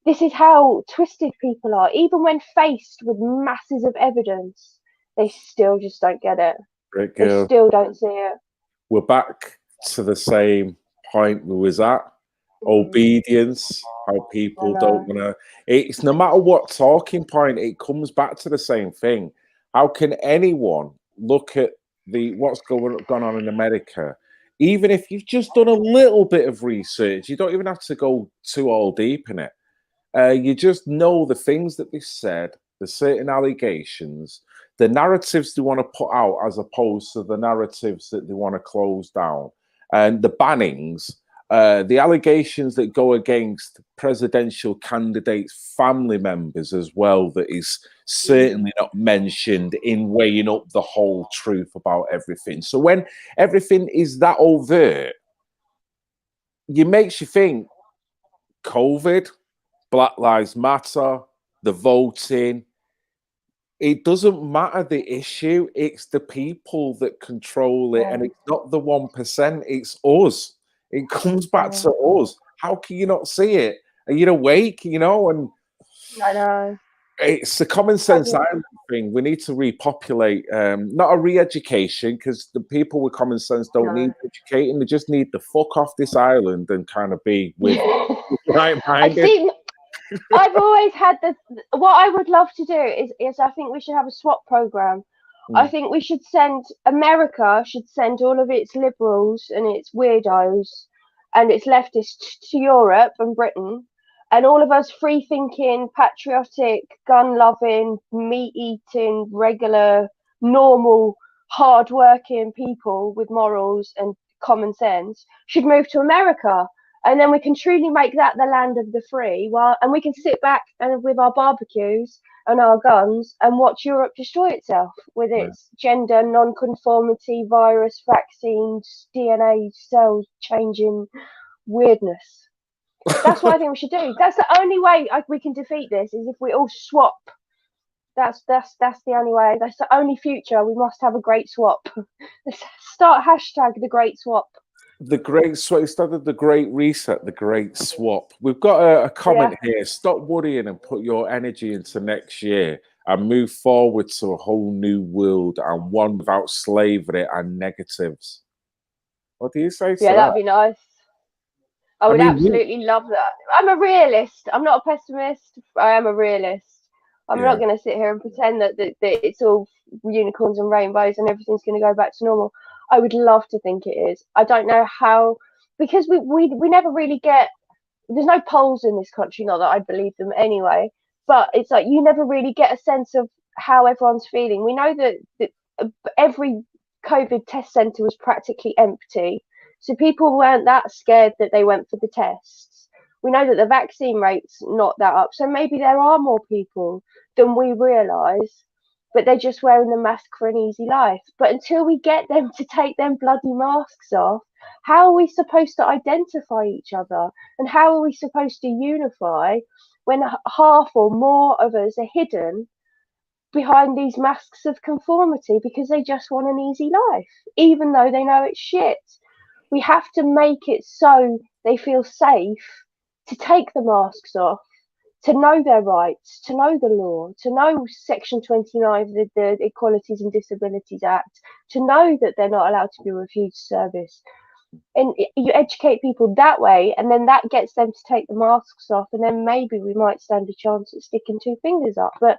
this is how twisted people are. Even when faced with masses of evidence, they still just don't get it. They still don't see it. We're back to the same point we was at. Obedience, how people don't want to. It's no matter what talking point, it comes back to the same thing. How can anyone look at what's gone on in America? Even if you've just done a little bit of research, you don't even have to go too all deep in it. You just know the things that they said, the certain allegations, the narratives they want to put out, as opposed to the narratives that they want to close down, and the bannings The allegations that go against presidential candidates' family members as well, that is certainly not mentioned in weighing up the whole truth about everything. So when everything is that overt, it makes you think COVID, Black Lives Matter, the voting, it doesn't matter the issue, it's the people that control it, and it's not the 1%, it's us. It comes back to us. How can you not see it? Are you awake, you know? And I know. it's the common sense island thing. We need to repopulate, not a re-education, because the people with common sense don't need educating. They just need to fuck off this island and kind of be with right I minded. think I've always had what I would love to do is I think we should have a swap program. I think we should America should send all of its liberals and its weirdos and its leftists to Europe and Britain, and all of us free thinking, patriotic, gun loving, meat eating, regular, normal, hard working people with morals and common sense should move to America. And then we can truly make that the land of the free, and we can sit back and with our barbecues and our guns and watch Europe destroy itself with its gender non-conformity, virus, vaccines, DNA cell changing weirdness. That's what I think we should do. That's the only way we can defeat this, is if we all swap. That's the only way. That's the only future. We must have a great swap. Let's start hashtag the great swap. The great swap, instead of the great reset, the great swap. We've got a comment here. Stop worrying and put your energy into next year and move forward to a whole new world, and one without slavery and negatives. What do you say to that? That'd be nice. I would absolutely love that. I'm a realist. I'm not a pessimist. I am a realist. I'm not going to sit here and pretend that it's all unicorns and rainbows and everything's going to go back to normal. I would love to think it is. I don't know how, because we never really get, there's no polls in this country, not that I believe them anyway, but it's like you never really get a sense of how everyone's feeling. We know that every COVID test centre was practically empty, so people weren't that scared that they went for the tests. We know that the vaccine rate's not that up, so maybe there are more people than we realise, but they're just wearing the mask for an easy life. But until we get them to take them bloody masks off, how are we supposed to identify each other? And how are we supposed to unify when half or more of us are hidden behind these masks of conformity because they just want an easy life, even though they know it's shit? We have to make it so they feel safe to take the masks off, to know their rights, to know the law, to know Section 29 of the Equalities and Disabilities Act, to know that they're not allowed to be refused service. And you educate people that way, and then that gets them to take the masks off, and then maybe we might stand a chance at sticking two fingers up. But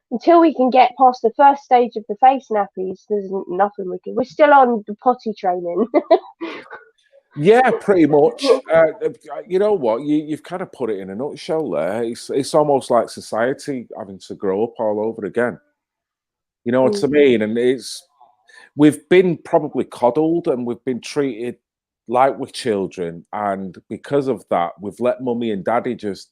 until we can get past the first stage of the face nappies, there's nothing we can. We're still on the potty training. Yeah, pretty much. You know what? You've kind of put it in a nutshell there. It's almost like society having to grow up all over again. You know what I mean? And we've been probably coddled and we've been treated like we're children. And because of that, we've let mummy and daddy just,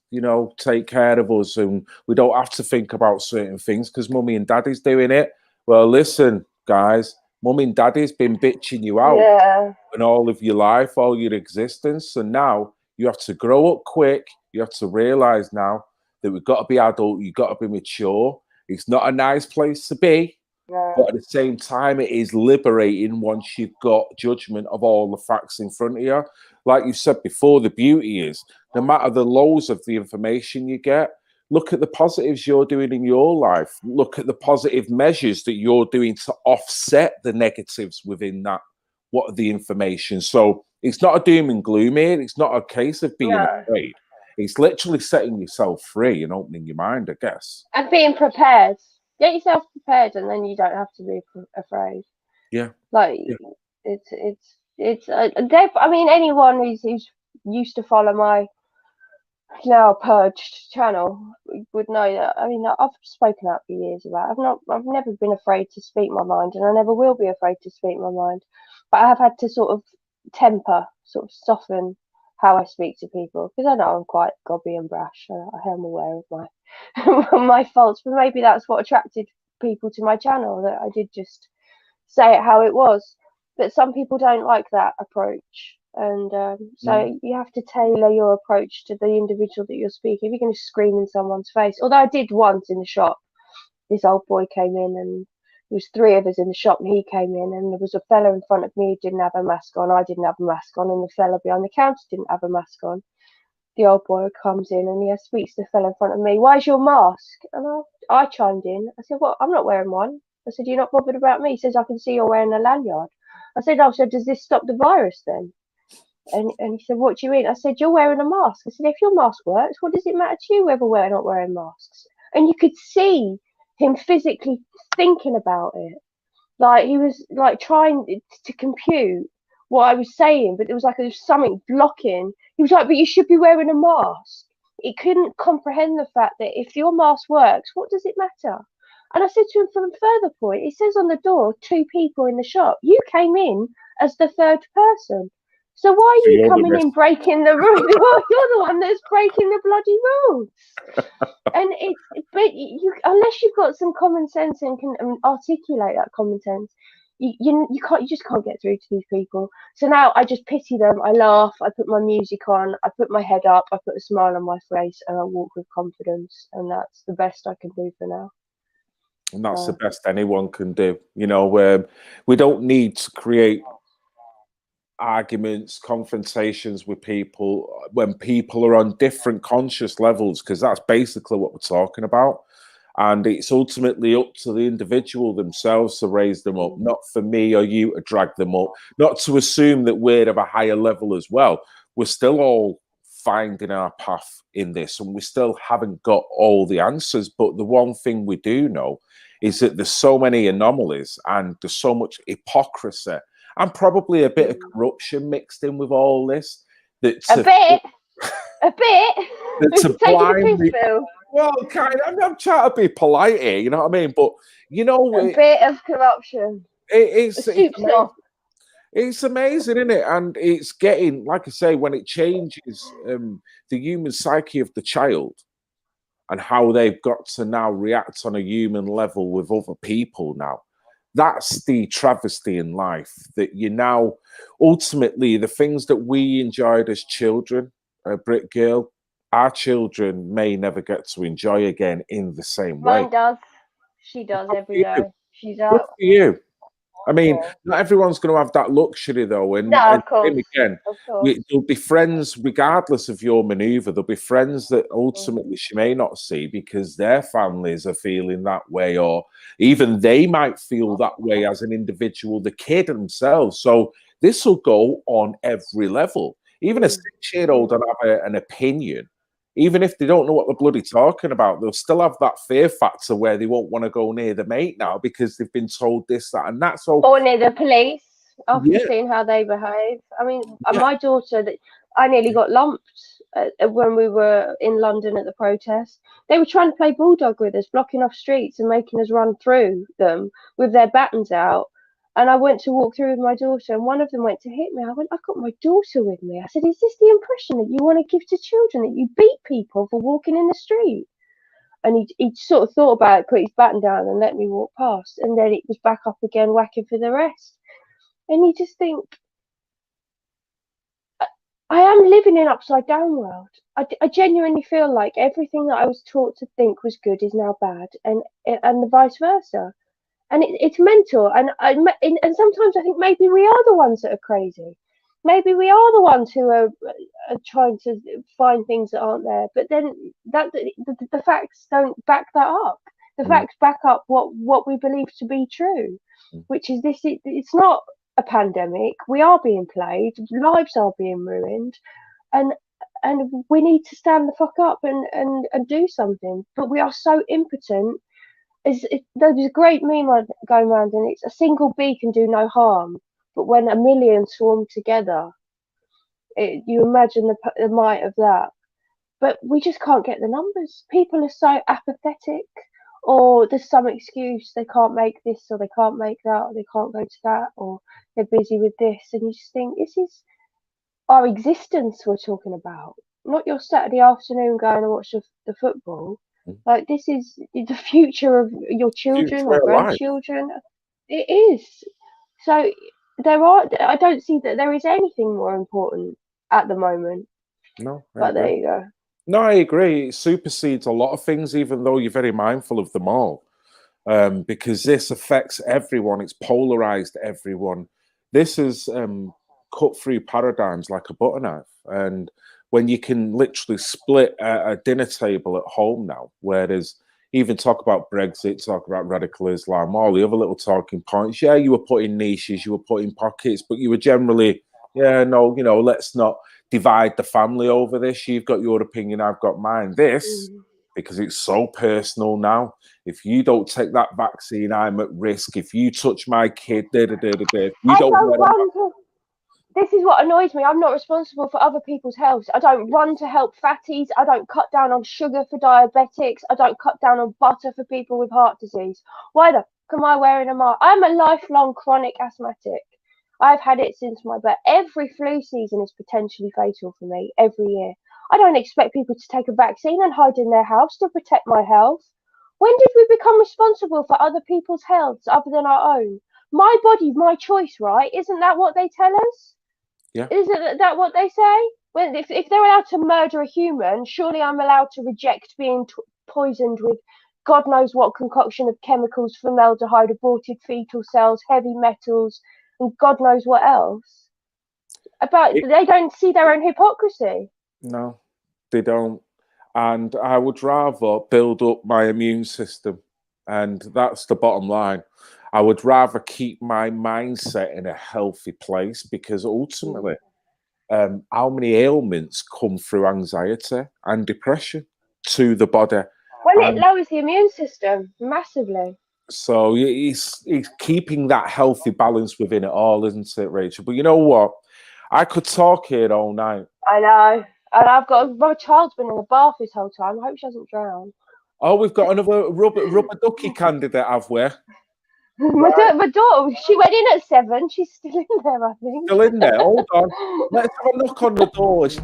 take care of us, and we don't have to think about certain things because mummy and daddy's doing it. Well, listen, guys. Mum and daddy's been bitching you out in all of your life, all your existence. And now you have to grow up quick. You have to realize now that we've got to be adult. You've got to be mature. It's not a nice place to be. But at the same time, it is liberating once you've got judgment of all the facts in front of you. Like you said before, the beauty is no matter the lows of the information you get, look at the positives you're doing in your life. Look at the positive measures that you're doing to offset the negatives within that. What are the information? So it's not a doom and gloom here. It's not a case of being afraid. It's literally setting yourself free and opening your mind, I guess. And being prepared. Get yourself prepared, and then you don't have to be afraid. Yeah. It's I mean, anyone who's used to follow my now purged channel would know that. I mean, I've spoken out for years about it. I've never been afraid to speak my mind, and I never will be afraid to speak my mind. But I have had to sort of temper, sort of soften how I speak to people, because I know I'm quite gobby and brash. I am aware of my my faults, but maybe that's what attracted people to my channel, that I did just say it how it was. But some people don't like that approach, and so you have to tailor your approach to the individual that you're speaking. If you're going to scream in someone's face, although I did once in the shop, this old boy came in, and there was three of us in the shop, and he came in, and there was a fella in front of me who didn't have a mask on. I didn't have a mask on, and the fella behind the counter didn't have a mask on. The old boy comes in and he speaks to the fella in front of me. Where's your mask? And I chimed in. I said, well, I'm not wearing one. I said, you're not bothered about me? He says, I can see you're wearing a lanyard. I said, oh, so does this stop the virus then? And he said, what do you mean? I said, you're wearing a mask. I said, if your mask works, what does it matter to you whether we're or not wearing masks? And you could see him physically thinking about it. Like he was like trying to compute what I was saying, but there was something blocking. He was like, but you should be wearing a mask. He couldn't comprehend the fact that if your mask works, what does it matter? And I said to him, from a further point, it says on the door, 2 people in the shop. You came in as the 3rd person. So why are you coming in breaking the rules? You're the one that's breaking the bloody rules. And unless you've got some common sense and can articulate that common sense, you just can't get through to these people. So now I just pity them. I laugh. I put my music on. I put my head up. I put a smile on my face, and I walk with confidence. And that's the best I can do for now. And that's the best anyone can do. You know, we don't need to create arguments, confrontations with people when people are on different conscious levels, because that's basically what we're talking about. And it's ultimately up to the individual themselves to raise them up, not for me or you to drag them up, not to assume that we're of a higher level as well. We're still all finding our path in this, and we still haven't got all the answers. But the one thing we do know is that there's so many anomalies and there's so much hypocrisy and probably a bit of corruption mixed in with all this. That a bit. To blindly, well, kind of, I'm trying to be polite here, you know what I mean? But you know, a bit of corruption. It's amazing, isn't it? And it's getting, like I say, when it changes the human psyche of the child and how they've got to now react on a human level with other people now. That's the travesty in life, that you now, ultimately, the things that we enjoyed as children, Britgirl, our children may never get to enjoy again in the same way. Mine does. She does every day. She's out. Good for you. I mean, not everyone's going to have that luxury, though. And, no, of course. And again, there'll be friends, regardless of your manoeuvre, there'll be friends that ultimately she may not see because their families are feeling that way, or even they might feel that way as an individual, the kid themselves. So this will go on every level. Even a 6-year-old will have an opinion. Even if they don't know what they're bloody talking about, they'll still have that fear factor where they won't want to go near the mate now because they've been told this, that, and that. So, or near the police after seeing how they behave. I mean, my daughter, I nearly got lumped when we were in London at the protest. They were trying to play bulldog with us, blocking off streets and making us run through them with their batons out. And I went to walk through with my daughter, and one of them went to hit me. I went, I've got my daughter with me. I said, is this the impression that you want to give to children, that you beat people for walking in the street? And he sort of thought about it, put his baton down and let me walk past. And then it was back up again, whacking for the rest. And you just think, I am living in an upside down world. I genuinely feel like everything that I was taught to think was good is now bad, and the vice versa. And it's mental, and sometimes I think maybe we are the ones that are crazy. Maybe we are the ones who are trying to find things that aren't there. But then the facts don't back that up. The facts back up what we believe to be true, which is this: it's not a pandemic. We are being played. Lives are being ruined, and we need to stand the fuck up and do something. But we are so impotent. There's a great meme going around, and it's a single bee can do no harm, but when a million swarm together, you imagine the might of that. But we just can't get the numbers. People are so apathetic, or there's some excuse, they can't make this, or they can't make that, or they can't go to that, or they're busy with this, and you just think, our existence we're talking about, not your Saturday afternoon going to watch the football. Like, this is the future of your children Future or of life. grandchildren. It is. So I don't see that there is anything more important at the moment. No, I But there agree. you go. No, I agree. It supersedes a lot of things, even though you're very mindful of them all. Because this affects everyone. It's polarized everyone. This has cut through paradigms like a butter knife. And when you can literally split a dinner table at home now, whereas even talk about Brexit, talk about radical Islam, all the other little talking points. Yeah, you were putting niches, you were putting pockets, but you were generally, yeah, no, let's not divide the family over this. You've got your opinion, I've got mine. This, because it's so personal now. If you don't take that vaccine, I'm at risk. If you touch my kid, if you I don't don't run to. This is what annoys me. I'm not responsible for other people's health. I don't run to help fatties. I don't cut down on sugar for diabetics. I don't cut down on butter for people with heart disease. Why the fuck am I wearing a mask? I'm a lifelong chronic asthmatic. I've had it since my birth. Every flu season is potentially fatal for me every year. I don't expect people to take a vaccine and hide in their house to protect my health. When did we become responsible for other people's healths other than our own? My body, my choice, right? Isn't that what they tell us? Yeah. Isn't that what they say? When if they're allowed to murder a human, surely I'm allowed to reject being poisoned with God knows what concoction of chemicals, formaldehyde, aborted fetal cells, heavy metals, and God knows what else. They don't see their own hypocrisy. No, they don't. And I would rather build up my immune system. And that's the bottom line. I would rather keep my mindset in a healthy place, because ultimately, how many ailments come through anxiety and depression to the body? Well, it And lowers the immune system massively. so it's keeping that healthy balance within it all, isn't it, Rachel? But you know what? I could talk here all night. I know. And my child's been in the bath this whole time. I hope she hasn't drowned. Oh, we've got another rubber ducky candidate, have we? My daughter, she went in at 7. She's still in there, I think. Still in there. Hold on. Let's have a knock on the doors.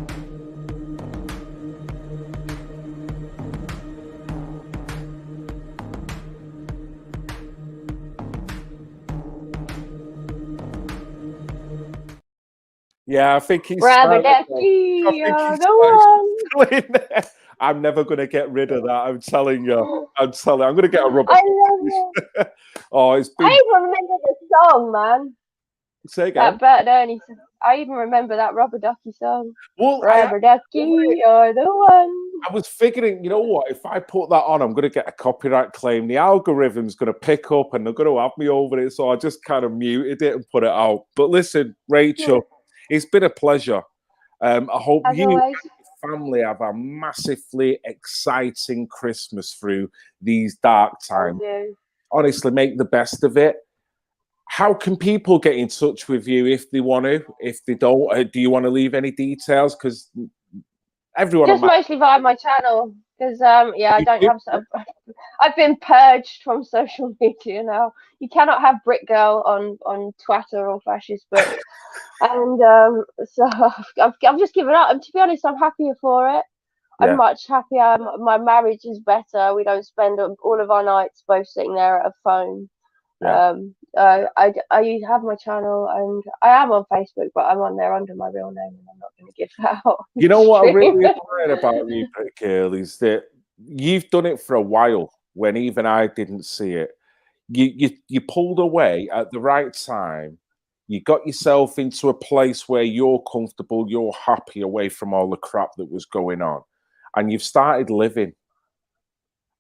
Yeah, I think he's I'm never going to get rid of that. I'm telling you. I'm going to get a rubber. I love it. Oh, it's been. I even remember the song, man. Say again. That Bert and Ernie. I even remember that Rubber Ducky song. Well, Rubber Ducky, you're the one. I was figuring, you know what? If I put that on, I'm going to get a copyright claim. The algorithm's going to pick up and they're going to have me over it. So I just kind of muted it and put it out. But listen, Rachel, it's been a pleasure. I hope As you always. and your family have a massively exciting Christmas through these dark times. Honestly, make the best of it. How can people get in touch with you if they want to? If they don't, do you want to leave any details? Because everyone just mostly via my channel. Because I don't have. I've been purged from social media now. You cannot have Britgirl on Twitter or fascist books. And so I've just given up. And to be honest, I'm happier for it. Yeah. I'm much happier. My marriage is better. We don't spend all of our nights both sitting there at a phone. Yeah. I have my channel and I am on Facebook, but I'm on there under my real name and I'm not going to give that out. You know what I really admire about you, Britgirl, is that you've done it for a while when even I didn't see it. You pulled away at the right time. You got yourself into a place where you're comfortable, you're happy away from all the crap that was going on. And you've started living.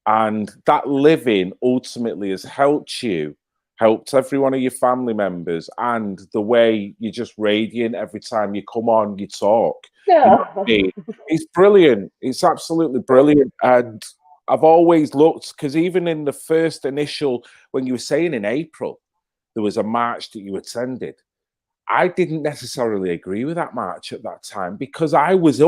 And that living ultimately has helped you, helped every one of your family members, and the way you're just radiant every time you come on, you talk. Yeah. You know what I mean? It's brilliant. It's absolutely brilliant. And I've always looked, because even in the first initial, when you were saying in April, there was a march that you attended. I didn't necessarily agree with that march at that time because I was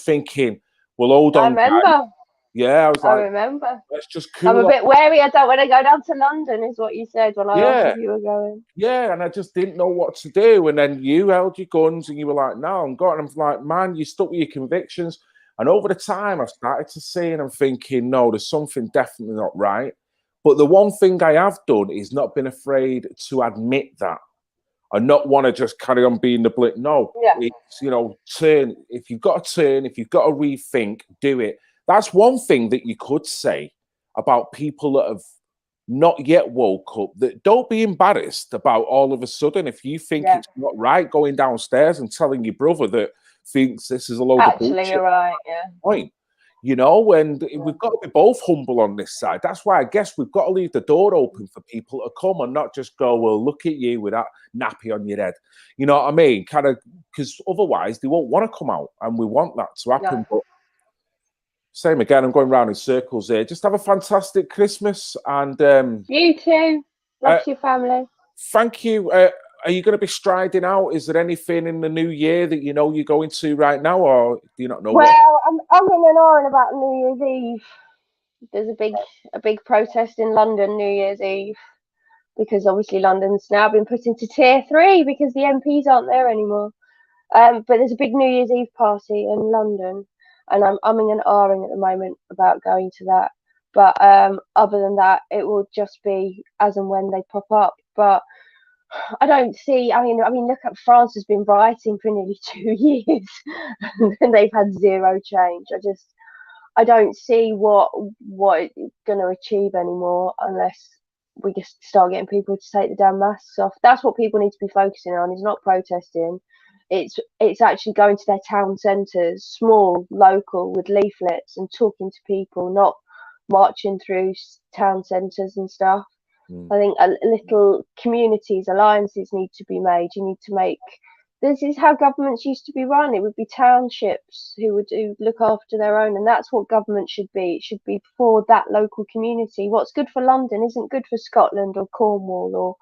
thinking, well, hold on, I remember. guys. Yeah, I was I like, remember. let's just I'm cool a off. bit wary. I don't want to go down to London, is what you said when I asked Yeah. if you were going. Yeah, and I just didn't know what to do. And then you held your guns and you were like, no, I'm going. And I'm like, man, you stuck with your convictions. And over the time, I started to see and I'm thinking, no, there's something definitely not right. But the one thing I have done is not been afraid to admit that and not want to just carry on being the blip. No, Yeah. it's, turn. If you've got to turn, if you've got to rethink, do it. That's one thing that you could say about people that have not yet woke up, that don't be embarrassed about all of a sudden, if you think it's not right, going downstairs and telling your brother that thinks this is a load of Actually, bullshit. you're right. Yeah. Point. And we've got to be both humble on this side. That's why I guess we've got to leave the door open for people to come and not just go, well, look at you with that nappy on your head. You know what I mean? Kind of, because otherwise they won't want to come out, and we want that to happen. But same again, I'm going round in circles here. Just have a fantastic Christmas, and you too. Bless your family. Thank you. Are you going to be striding out? Is there anything in the new year that you know you're going to right now, or do you not know? Well, I'm in an iron about New Year's Eve. There's a big protest in London New Year's Eve because obviously London's now been put into tier 3 because the MPs aren't there anymore. But there's a big New Year's Eve party in London, and I'm umming and ahhing at the moment about going to that. But other than that, it will just be as and when they pop up. But I don't see. I mean, look at France has been rioting for nearly 2 years, and they've had zero change. I don't see what it's going to achieve anymore unless we just start getting people to take the damn masks off. That's what people need to be focusing on. Is not protesting. It's actually going to their town centres, small, local, with leaflets and talking to people, not marching through town centres and stuff. I think little communities, alliances need to be made. You need to make. This is how governments used to be run. It would be townships who would look after their own, and that's what government should be. It should be for that local community. What's good for London isn't good for Scotland or Cornwall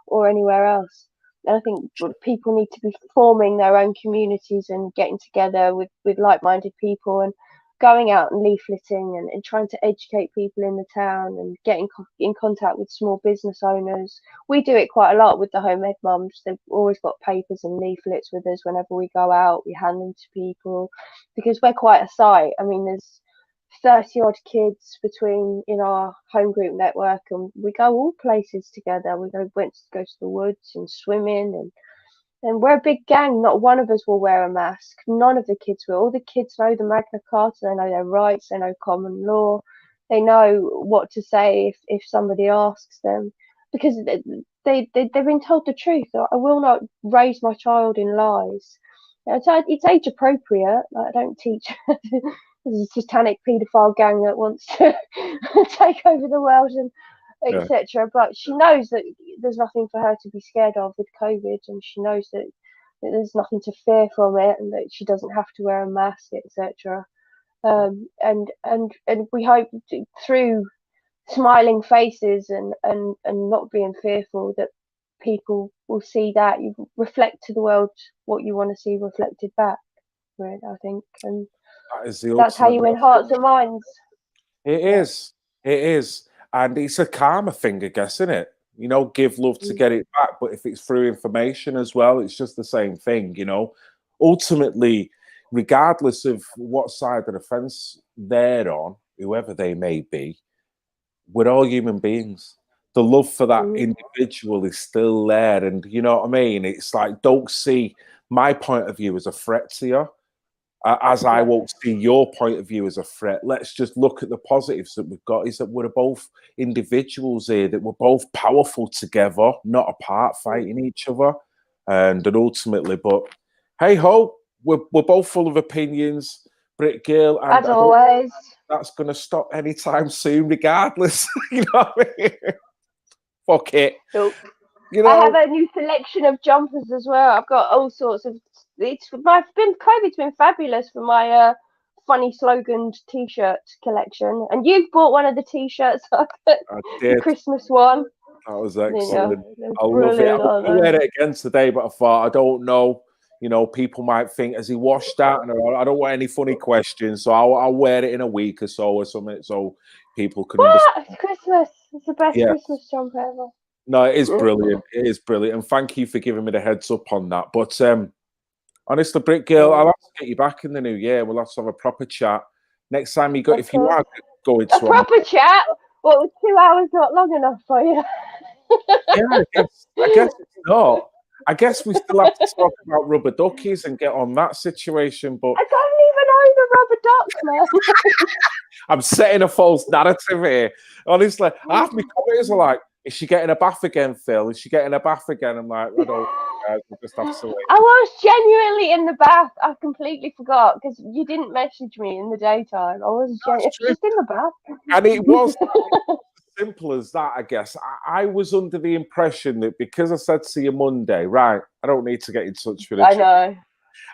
or anywhere else. And I think people need to be forming their own communities and getting together with like-minded people and going out and leafleting and trying to educate people in the town and getting in contact with small business owners. We do it quite a lot with the home ed mums. They've always got papers and leaflets with us whenever we go out. We hand them to people because we're quite a sight. I mean, there's 30 odd kids in our home group network, and we go all places together. We went to go to the woods and swimming, and we're a big gang. Not one of us will wear a mask. None of the kids will. All the kids know the Magna Carta. They know their rights. They know common law. They know what to say if somebody asks them, because they've been told the truth. I will not raise my child in lies. It's age appropriate. I don't teach. There's a satanic paedophile gang that wants to take over the world and etc. But she knows that there's nothing for her to be scared of with COVID, and she knows that there's nothing to fear from it, and that she doesn't have to wear a mask, etc. And we hope through smiling faces and not being fearful that people will see that you reflect to the world what you want to see reflected back. Right, I think, and that's how you win hearts and minds. It is, and it's a karma thing, I guess, isn't it? Give love to get it back, but if it's through information as well, it's just the same thing. Ultimately, regardless of what side of the fence they're on, whoever they may be, we're all human beings. The love for that individual is still there, and you know what I mean. It's like, don't see my point of view as a threat to you. As I won't see your point of view as a threat. Let's just look at the positives that we've got, is that we're both individuals here, that we're both powerful together, not apart, fighting each other. And ultimately, but hey ho, we're both full of opinions, Britgirl. And as always, that's going to stop anytime soon, regardless. You know what I mean? Fuck it. Nope. I have a new selection of jumpers as well. I've got all sorts of. COVID's been fabulous for my funny sloganed T-shirt collection, and you've bought one of the T-shirts. The Christmas one. That was excellent. I love it. I wear it again today, but I thought, I don't know. You know, people might think, has he washed that? And I don't want any funny questions, so I'll wear it in a week or so or something, so people can understand. What? It's Christmas. It's the best Yeah. Christmas jumper ever. No, it is brilliant. It is brilliant, and thank you for giving me the heads up on that. But honestly, Britgirl, I'll have to get you back in the new year. We'll have to have a proper chat next time you go. If you are going A to proper chat? What, was 2 hours not long enough for you? yeah, I guess it's not. I guess we still have to talk about rubber duckies and get on that situation. But I don't even own a rubber duck, man. I'm setting a false narrative here. Honestly, half my comments are like, is she getting a bath again, Phil? Is she getting a bath again? I'm like, I don't know, guys. We'll just have to wait. I was genuinely in the bath. I completely forgot because you didn't message me in the daytime. I was just in the bath. And it was as simple as that, I guess. I was under the impression that because I said to you Monday, right, I don't need to get in touch with her. I know.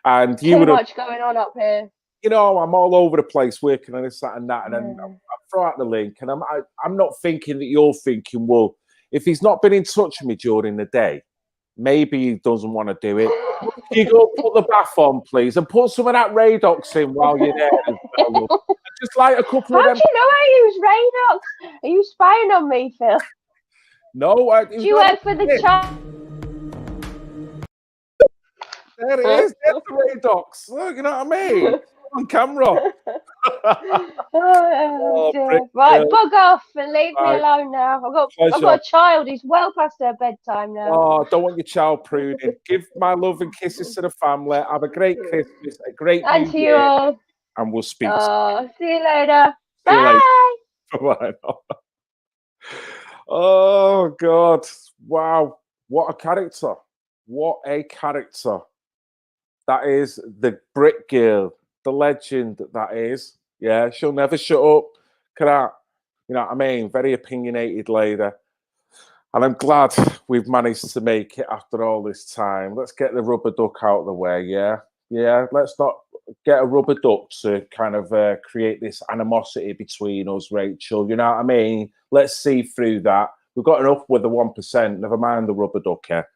And you Too would have, much going on up here. you know, I'm all over the place working on this, that, and that. And then I throw out the link, and I'm not thinking that you're thinking, well, if he's not been in touch with me during the day, maybe he doesn't want to do it. You go put the bath on, please, and put some of that Radox in while you're there. As well. Just like a couple of them. How do you know I use Radox? Are you spying on me, Phil? No, Do you work for the child? There it is. There's the Radox. Look, you know what I mean? On camera. Oh, dear. Right, bug off and leave me alone now. I've got a child. He's well past her bedtime now. Oh, don't want your child pruning. Give my love and kisses to the family. Have a great Christmas, a great And New to you Year, all. and we'll speak. See you later. See you later. Bye. Bye. Oh God! Wow, what a character! What a character! That is the Britgirl, the legend that is. Yeah, she'll never shut up. Look at that. You know what I mean? Very opinionated lady. And I'm glad we've managed to make it after all this time. Let's get the rubber duck out of the way, yeah? Yeah, let's not get a rubber duck to kind of create this animosity between us, Rachel. You know what I mean? Let's see through that. We've got enough with the 1%, never mind the rubber duck here.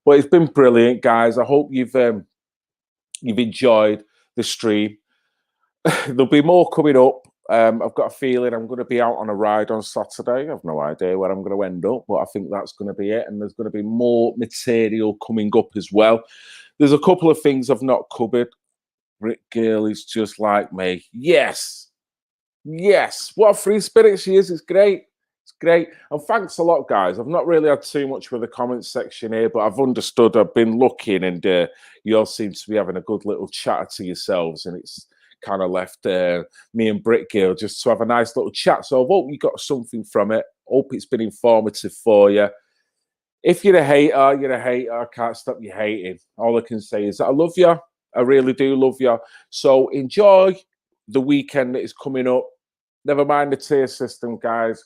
But it's been brilliant, guys. I hope you've enjoyed the stream. There'll be more coming up. I've got a feeling I'm going to be out on a ride on Saturday. I've no idea where I'm going to end up, but I think that's going to be it. And there's going to be more material coming up as well. There's a couple of things I've not covered. Britgirl is just like me. Yes. Yes. What a free spirit she is. It's great. It's great. And thanks a lot, guys. I've not really had too much with the comments section here, but I've understood. I've been looking, and you all seem to be having a good little chat to yourselves, and it's kind of left me and Britgirl just to have a nice little chat. So I hope you got something from it. Hope it's been informative for you. If you're a hater, you're a hater. I can't stop you hating. All I can say is that I love you. I really do love you. So enjoy the weekend that is coming up. Never mind the tier system, guys.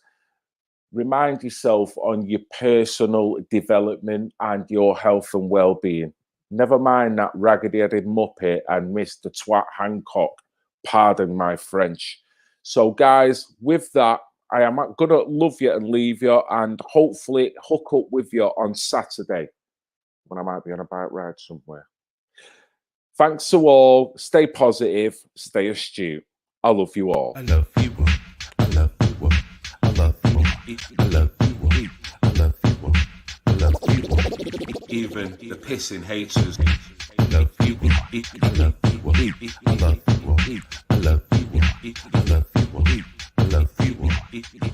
Remind yourself on your personal development and your health and well-being. Never mind that raggedy-headed muppet and Mr. Twat Hancock. Pardon my French. So, guys, with that, I am going to love you and leave you, and hopefully hook up with you on Saturday when I might be on a bike ride somewhere. Thanks to all. Stay positive. Stay astute. I love you all. I love you all. I love you all. I love you all. I love you all. I love you all. I love you all. Even the pissing haters. I love you all. I love you all. I love you all. I love you all. I love you all. I love you all.